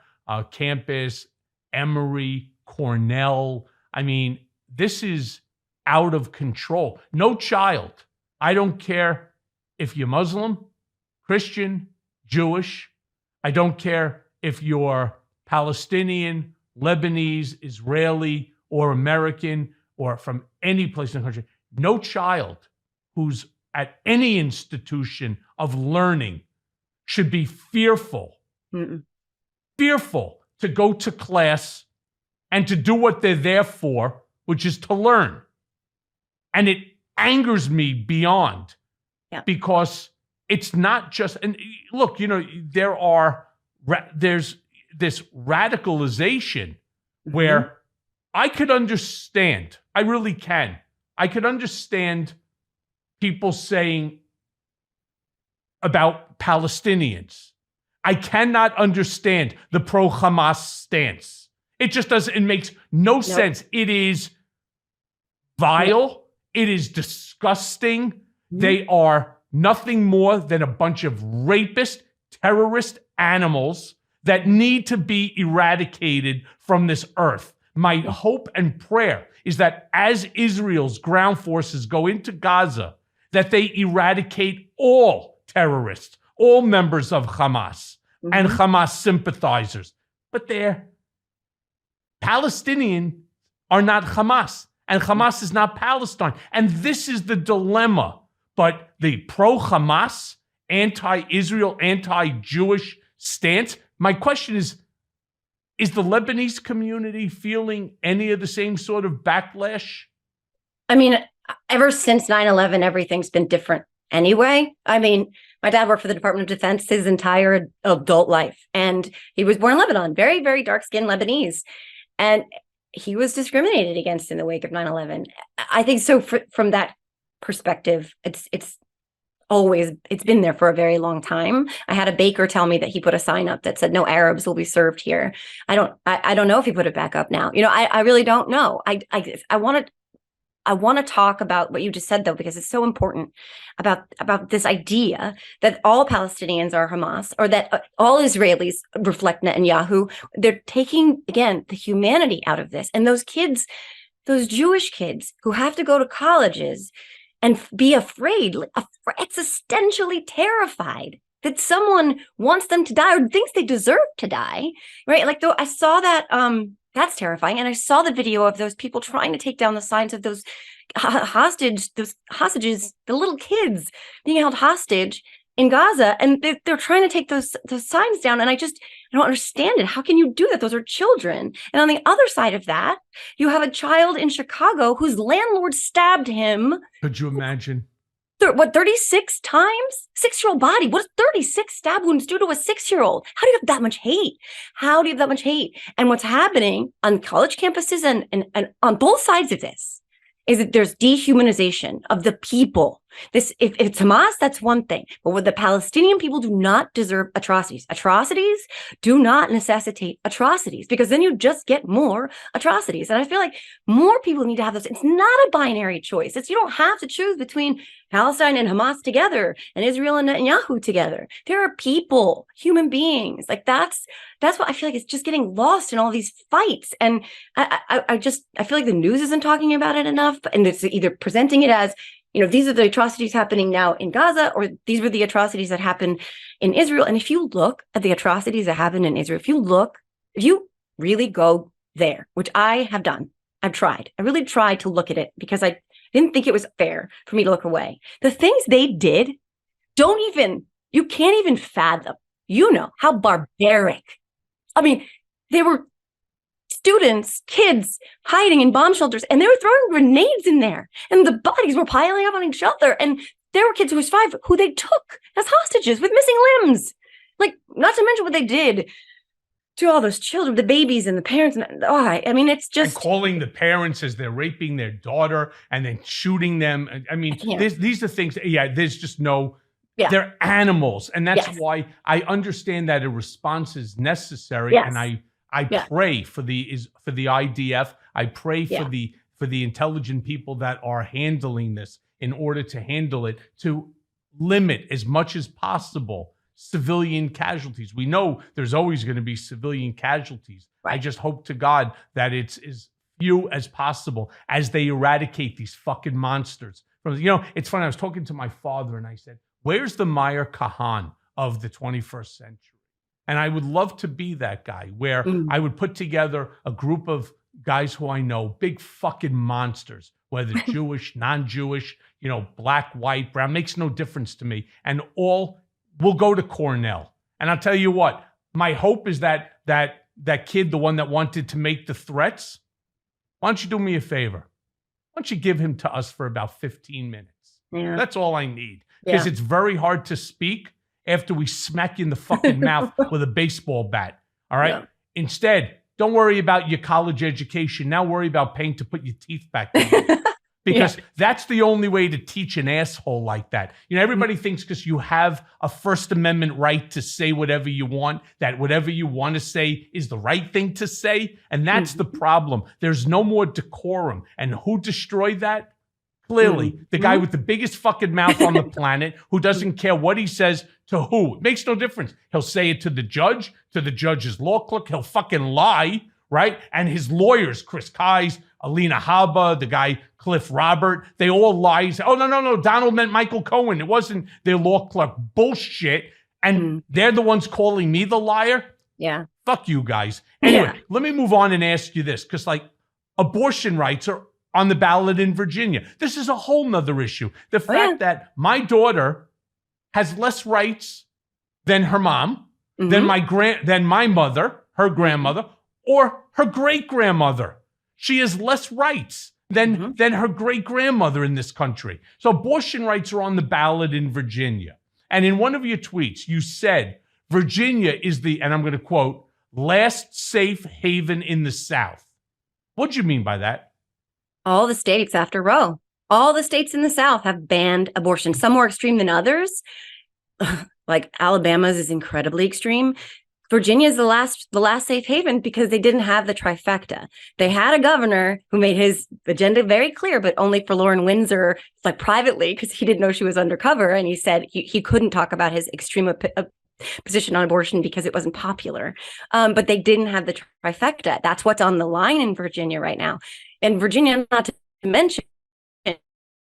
campus, Emory, Cornell. I mean, this is out of control. No child, I don't care if you're Muslim, Christian, Jewish. I don't care if you're Palestinian, Lebanese, Israeli, or American, or from any place in the country. No child who's at any institution of learning should be fearful to go to class and to do what they're there for, which is to learn. And it angers me beyond because it's not just, and look, there's this radicalization where I could understand, I really can. I could understand people saying about Palestinians. I cannot understand the pro-Hamas stance. It just doesn't, it makes no sense. It is vile. It is disgusting. They are nothing more than a bunch of rapist, terrorist animals that need to be eradicated from this earth. My hope and prayer is that as Israel's ground forces go into Gaza, that they eradicate all terrorists, all members of Hamas and Hamas sympathizers. But they're Palestinian are not Hamas, and Hamas is not Palestine. And this is the dilemma. But the pro-Hamas, anti-Israel, anti-Jewish stance, my question is the Lebanese community feeling any of the same sort of backlash? I mean, ever since 9/11, everything's been different anyway. I mean, my dad worked for the Department of Defense his entire adult life, and he was born in Lebanon, very, very dark-skinned Lebanese. And he was discriminated against in the wake of 9/11. I think so from that perspective, it's been there for a very long time. I had a baker tell me that he put a sign up that said, "No Arabs will be served here." I don't know if he put it back up now. I really don't know. I want to talk about what you just said, though, because it's so important about this idea that all Palestinians are Hamas, or that all Israelis reflect Netanyahu. They're taking, again, the humanity out of this. And those kids, those Jewish kids who have to go to colleges and be afraid, existentially terrified that someone wants them to die or thinks they deserve to die, right? Like, though, I saw that, that's terrifying. And I saw the video of those people trying to take down the signs of those hostages, the little kids being held hostage in Gaza, and they're trying to take those signs down. And I don't understand it. How can you do that? Those are children. And on the other side of that, you have a child in Chicago whose landlord stabbed him. Could you imagine? 36 times? 6-year-old body. What does 36 stab wounds do to a 6-year-old? How do you have that much hate? How do you have that much hate? And what's happening on college campuses and on both sides of this is that there's dehumanization of the people. If it's Hamas, that's one thing. But with the Palestinian people do not deserve atrocities. Atrocities do not necessitate atrocities, because then you just get more atrocities. And I feel like more people need to have this. It's not a binary choice. You don't have to choose between Palestine and Hamas together and Israel and Netanyahu together. There are people, human beings. Like that's what I feel like is just getting lost in all these fights. And I feel like the news isn't talking about it enough. And it's either presenting it as, these are the atrocities happening now in Gaza, or these were the atrocities that happened in Israel. And if you look at the atrocities that happened in Israel, if you really go there, which I have done, I really tried to look at it because I didn't think it was fair for me to look away. The things they did, you can't even fathom, how barbaric. I mean, they were students, kids hiding in bomb shelters, and they were throwing grenades in there, and the bodies were piling up on each other. And there were kids who survived who they took as hostages with missing limbs. Like, not to mention what they did to all those children, the babies and the parents. It's just... And calling the parents as they're raping their daughter and then shooting them. I mean, these are things, there's just no... Yeah. They're animals. And that's why I understand that a response is necessary. Yes. And I pray for the IDF. I pray for the intelligent people that are handling this in order to handle it, to limit as much as possible civilian casualties. We know there's always going to be civilian casualties. Right. I just hope to God that it's as few as possible as they eradicate these fucking monsters. It's funny. I was talking to my father and I said, "Where's the Meir Kahane of the 21st century?" And I would love to be that guy where I would put together a group of guys who I know, big fucking monsters, whether Jewish, non-Jewish, black, white, brown, makes no difference to me. And all will go to Cornell. And I'll tell you what, my hope is that kid, the one that wanted to make the threats, why don't you do me a favor? Why don't you give him to us for about 15 minutes? Yeah. That's all I need. Because it's very hard to speak after we smack you in the fucking mouth with a baseball bat. All right? Yeah. Instead, don't worry about your college education. Now worry about paying to put your teeth back in. Because that's the only way to teach an asshole like that. Everybody thinks because you have a First Amendment right to say whatever you want, that whatever you want to say is the right thing to say. And that's the problem. There's no more decorum. And who destroyed that? Clearly, the guy with the biggest fucking mouth on the planet who doesn't care what he says to who. It makes no difference. He'll say it to the judge, to the judge's law clerk. He'll fucking lie, right? And his lawyers, Chris Kise, Alina Habba, the guy Cliff Robert, they all lie. Say, oh, no, Donald meant Michael Cohen. It wasn't their law clerk. Bullshit. And they're the ones calling me the liar? Yeah. Fuck you guys. Anyway, let me move on and ask you this, because abortion rights are on the ballot in Virginia. This is a whole nother issue. The fact that my daughter has less rights than her mom, than my mother, her grandmother, or her great-grandmother. She has less rights than her great-grandmother in this country. So abortion rights are on the ballot in Virginia. And in one of your tweets, you said Virginia is the, and I'm going to quote, last safe haven in the South. What do you mean by that? All the states after Roe, all the states in the South have banned abortion. Some more extreme than others. Like Alabama's is incredibly extreme. Virginia is the last safe haven because they didn't have the trifecta. They had a governor who made his agenda very clear, but only for Lauren Windsor, privately, because he didn't know she was undercover. And he said he couldn't talk about his extreme position on abortion because it wasn't popular. But they didn't have the trifecta. That's what's on the line in Virginia right now. And Virginia, not to mention,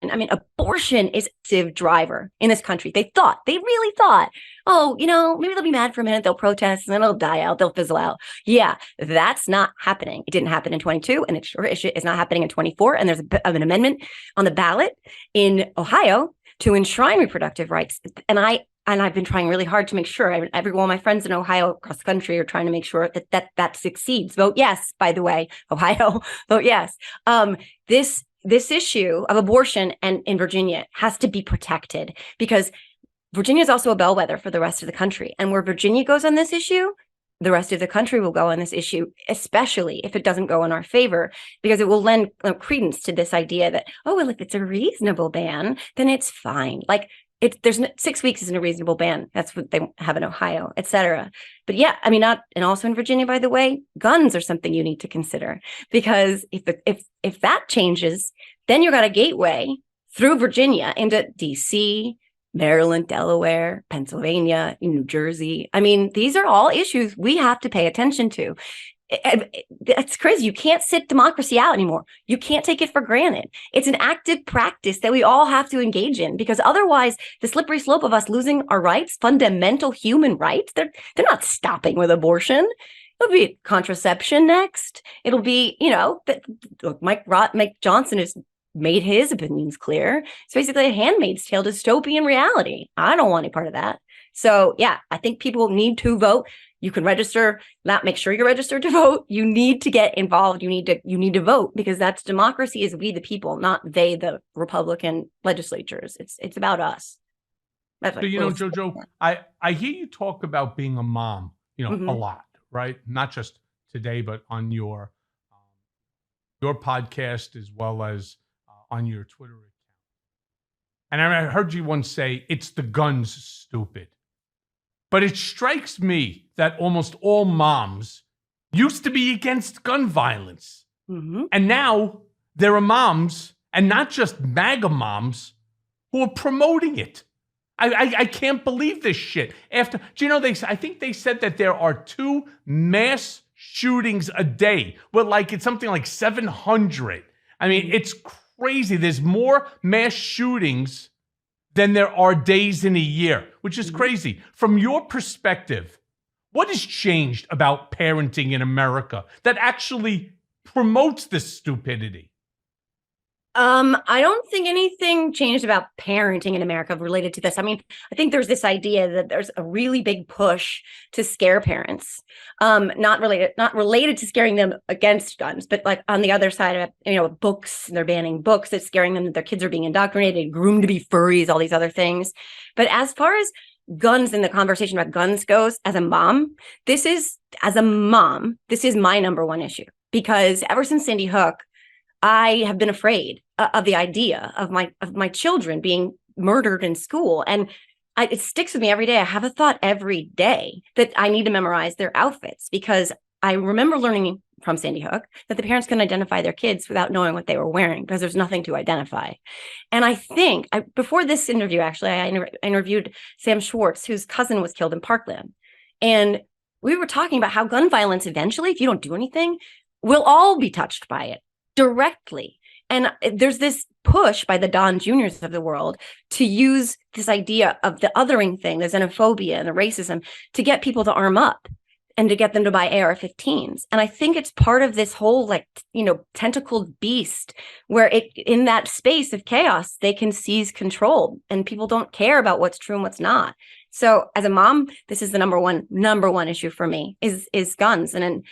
abortion is a massive driver in this country. They really thought, maybe they'll be mad for a minute, they'll protest, and then it'll die out, they'll fizzle out. Yeah, that's not happening. It didn't happen in 22, and it sure is not happening in 24. And there's an amendment on the ballot in Ohio to enshrine reproductive rights. And I and I've been trying really hard to make sure. Every one of my friends in Ohio across the country are trying to make sure that succeeds. Vote yes, by the way, Ohio, vote yes. This issue of abortion and in Virginia has to be protected, because Virginia is also a bellwether for the rest of the country. And where Virginia goes on this issue, the rest of the country will go on this issue, especially if it doesn't go in our favor, because it will lend credence to this idea that, oh, well, if it's a reasonable ban, then it's fine. Like, there's 6 weeks isn't a reasonable ban. That's what they have in Ohio, et cetera. But yeah, I mean, and also in Virginia, by the way, guns are something you need to consider, because if that changes, then you've got a gateway through Virginia into DC, Maryland, Delaware, Pennsylvania, New Jersey. I mean, these are all issues we have to pay attention to. It's crazy. You can't sit democracy out anymore. You can't take it for granted. It's an active practice that we all have to engage in, because otherwise the slippery slope of us losing our rights, fundamental human rights, they're not stopping with abortion. It'll be contraception next. It'll be, Mike Johnson has made his opinions clear. It's basically a Handmaid's Tale dystopian reality. I don't want any part of that. So yeah, I think people need to vote. You can register, not make sure you're registered to vote. You need to get involved. You need to vote, because that's democracy, is we the people, not they, the Republican legislatures. It's about us. That's so, JoJo, I hear you talk about being a mom, a lot, right? Not just today, but on your podcast, as well as on your Twitter account. And I heard you once say, it's the guns, stupid. But it strikes me that almost all moms used to be against gun violence. Mm-hmm. And now there are moms, and not just MAGA moms, who are promoting it. I can't believe this shit. I think they said that there are 2 mass shootings a day. Well, it's something like 700. I mean, it's crazy. There's more mass shootings than there are days in a year, which is crazy. From your perspective, what has changed about parenting in America that actually promotes this stupidity? I don't think anything changed about parenting in America related to this. I mean, I think there's this idea that there's a really big push to scare parents, not related to scaring them against guns, but like on the other side of it, books, they're banning books. It's scaring them that their kids are being indoctrinated, groomed to be furries, all these other things. But as far as guns and the conversation about guns goes, as a mom, this is my number one issue, because ever since Sandy Hook, I have been afraid of the idea of my children being murdered in school. And it sticks with me every day. I have a thought every day that I need to memorize their outfits, because I remember learning from Sandy Hook that the parents can identify their kids without knowing what they were wearing, because there's nothing to identify. And I think before this interview, actually, I interviewed Sam Schwartz, whose cousin was killed in Parkland. And we were talking about how gun violence eventually, if you don't do anything, we'll all be touched by it directly. And there's this push by the Don Juniors of the world to use this idea of the othering thing, the xenophobia and the racism, to get people to arm up and to get them to buy AR-15s. And I think it's part of this whole tentacled beast, where in that space of chaos, they can seize control, and people don't care about what's true and what's not. So as a mom, this is the number one issue for me is guns. And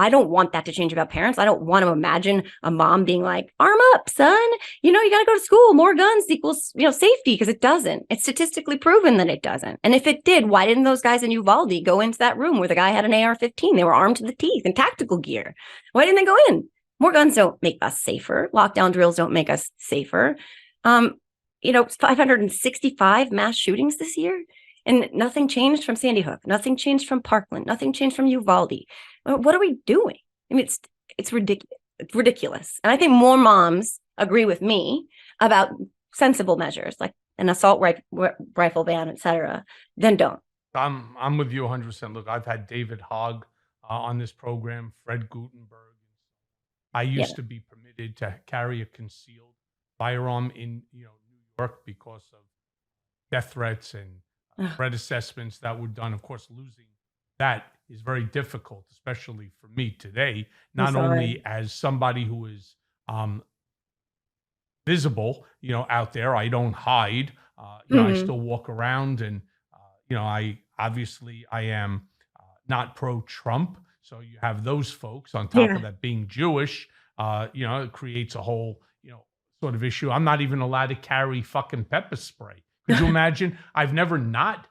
I don't want that to change about parents. I don't want to imagine a mom being like, arm up, son. You got to go to school. More guns equals, safety, because it doesn't. It's statistically proven that it doesn't. And if it did, why didn't those guys in Uvalde go into that room where the guy had an AR-15? They were armed to the teeth in tactical gear. Why didn't they go in? More guns don't make us safer. Lockdown drills don't make us safer. 565 mass shootings this year. And nothing changed from Sandy Hook. Nothing changed from Parkland. Nothing changed from Uvalde. What are we doing? I mean, it's ridiculous. It's ridiculous. And I think more moms agree with me about sensible measures like an assault rifle ban, et cetera, than don't. I'm with you 100%. Look, I've had David Hogg on this program, Fred Gutenberg. I used to be permitted to carry a concealed firearm in New York because of death threats and threat assessments that were done. Of course, losing that is very difficult, especially for me today, not only as somebody who is visible, out there. I don't hide. I still walk around and, I am not pro-Trump. So you have those folks on top of that being Jewish, it creates a whole, sort of issue. I'm not even allowed to carry fucking pepper spray. Could you imagine? I've never not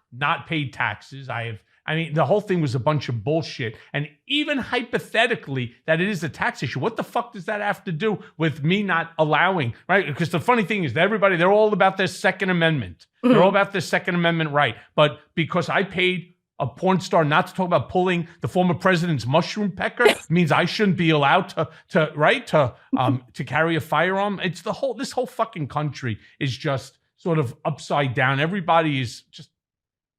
paid taxes. The whole thing was a bunch of bullshit. And even hypothetically that it is a tax issue, what the fuck does that have to do with me not allowing, right? Because the funny thing is that they're all about their Second Amendment. They're all about their Second Amendment right. But because I paid a porn star not to talk about pulling the former president's mushroom pecker means I shouldn't be allowed to carry a firearm. It's this whole fucking country is just sort of upside down. Everybody is just,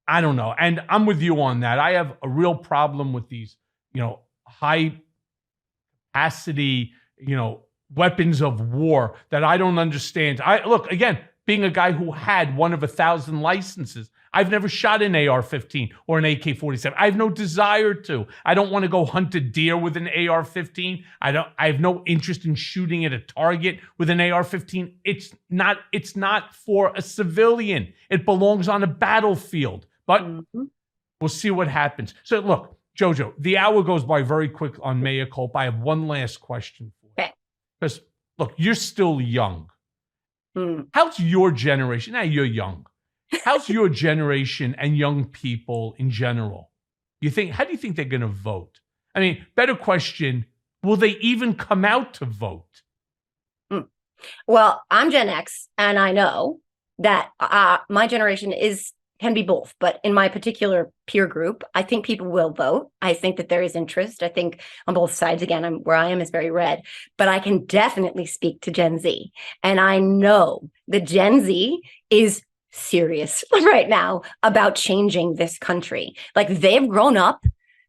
I don't know. And I'm with you on that. I have a real problem with these, high capacity, weapons of war that I don't understand. Look, again, being a guy who had one of 1,000 licenses, I've never shot an AR-15 or an AK-47. I have no desire to. I don't want to go hunt a deer with an AR-15. I have no interest in shooting at a target with an AR-15. It's not for a civilian. It belongs on a battlefield. But we'll see what happens. So look, JoJo, the hour goes by very quick on Mea Culpa. I have one last question for you. Because look, you're still young. How's your generation? Now you're young. How's your generation and young people in general? How do you think they're going to vote? I mean, better question, will they even come out to vote? Well, I'm Gen X, and I know that my generation can be both, but in my particular peer group, I think people will vote. I think that there is interest. I think on both sides, again, where I am is very red, but I can definitely speak to Gen Z. And I know that Gen Z is serious right now about changing this country. Like, they've grown up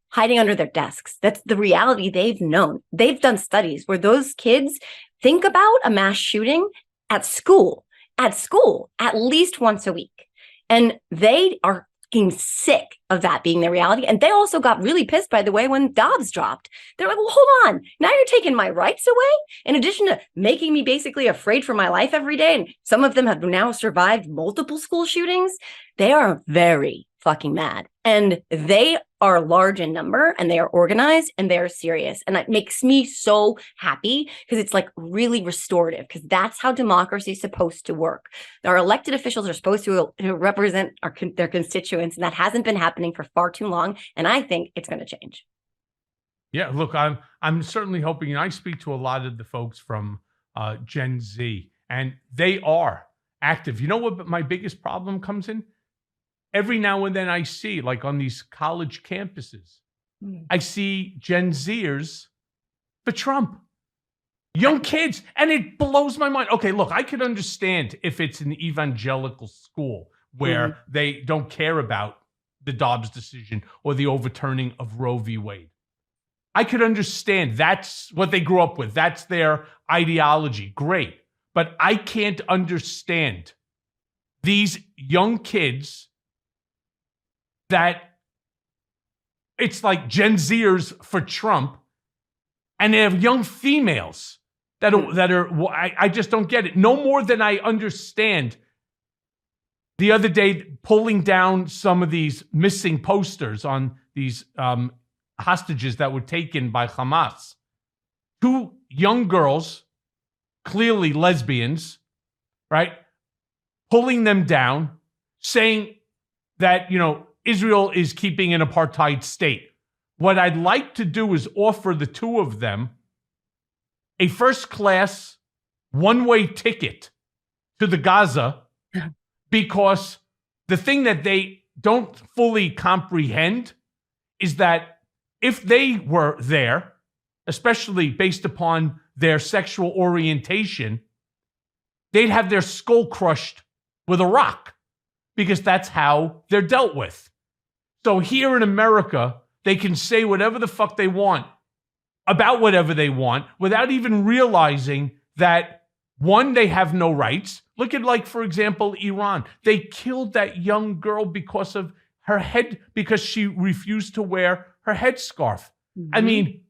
hiding under their desks. That's the reality they've known. They've done studies where those kids think about a mass shooting at school at least once a week. And they are fucking sick of that being their reality. And they also got really pissed, by the way, when Dobbs dropped. They're like, well, hold on. Now you're taking my rights away? In addition to making me basically afraid for my life every day. And some of them have now survived multiple school shootings. They are very fucking mad. And they are large in number, and they are organized, and they are serious. And that makes me so happy, because it's like really restorative, because that's how democracy is supposed to work. Our elected officials are supposed to represent their constituents, and that hasn't been happening for far too long. And I think it's going to change. Yeah, look, I'm certainly hoping, I speak to a lot of the folks from Gen Z, and they are active. You know what my biggest problem comes in? Every now and then I see, like on these college campuses, I see Gen Zers for Trump. Young kids. And it blows my mind. Okay, look, I could understand if it's an evangelical school where they don't care about the Dobbs decision or the overturning of Roe v. Wade. I could understand. That's what they grew up with. That's their ideology. Great. But I can't understand these young kids that it's like Gen Zers for Trump, and they have young females that are I just don't get it. No more than I understand the other day pulling down some of these missing posters on these hostages that were taken by Hamas. 2 young girls, clearly lesbians, right? Pulling them down, saying that, Israel is keeping an apartheid state. What I'd like to do is offer the 2 of them a first-class, one-way ticket to the Gaza, because the thing that they don't fully comprehend is that if they were there, especially based upon their sexual orientation, they'd have their skull crushed with a rock, because that's how they're dealt with. So here in America, they can say whatever the fuck they want about whatever they want without even realizing that, one, they have no rights. Look at, like, for example, Iran. They killed that young girl because of her head, because she refused to wear her headscarf. I mean,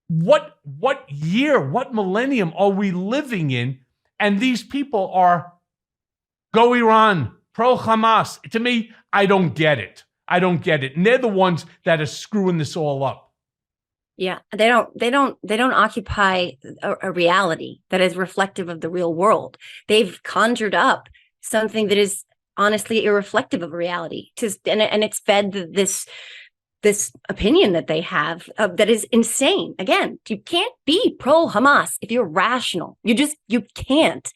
what year, what millennium are we living in? And these people are Go Iran, pro Hamas. To me, I don't get it. I don't get it. And they're the ones that are screwing this all up. Yeah, they don't occupy a reality that is reflective of the real world. They've conjured up something that is honestly irreflective of reality. And it's fed this opinion that they have that is insane. Again, you can't be pro Hamas if you're rational. You can't.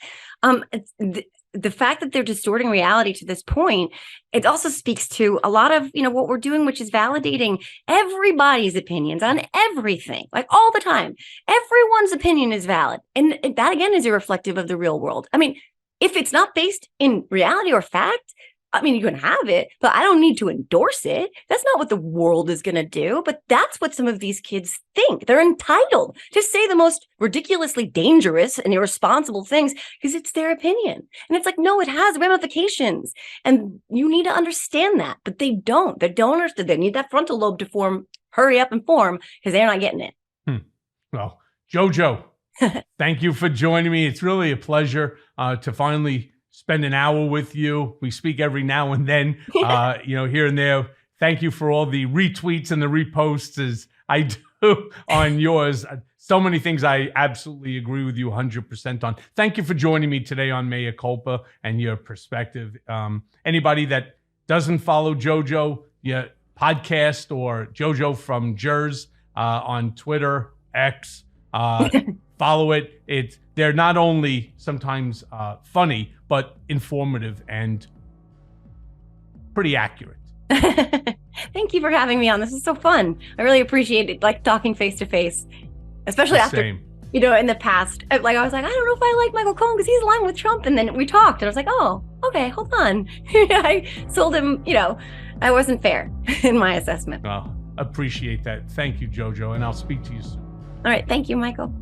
The fact that they're distorting reality to this point, it also speaks to a lot of, what we're doing, which is validating everybody's opinions on everything, like all the time. Everyone's opinion is valid. And that, again, is irreflective of the real world. I mean, if it's not based in reality or fact, I mean, you can have it, but I don't need to endorse it. That's not what the world is going to do. But that's what some of these kids think. They're entitled to say the most ridiculously dangerous and irresponsible things because it's their opinion. And it's like, no, it has ramifications. And you need to understand that. But they don't. They don't understand. They need that frontal lobe to hurry up and form because they're not getting it. Well, JoJo, thank you for joining me. It's really a pleasure to finally spend an hour with you. We speak every now and then, here and there. Thank you for all the retweets and the reposts as I do on yours. So many things I absolutely agree with you 100% on. Thank you for joining me today on Mea Culpa and your perspective. Anybody that doesn't follow JoJo, podcast or JoJo from Jers on Twitter, X, follow it. They're not only sometimes funny, but informative and pretty accurate. Thank you for having me on. This is so fun. I really appreciate it, like talking face to face, especially after, in the past. Like I was like, I don't know if I like Michael Cohen because he's aligned with Trump. And then we talked and I was like, oh, okay, hold on. I told him, I wasn't fair in my assessment. Well, appreciate that. Thank you, JoJo. And I'll speak to you soon. All right. Thank you, Michael.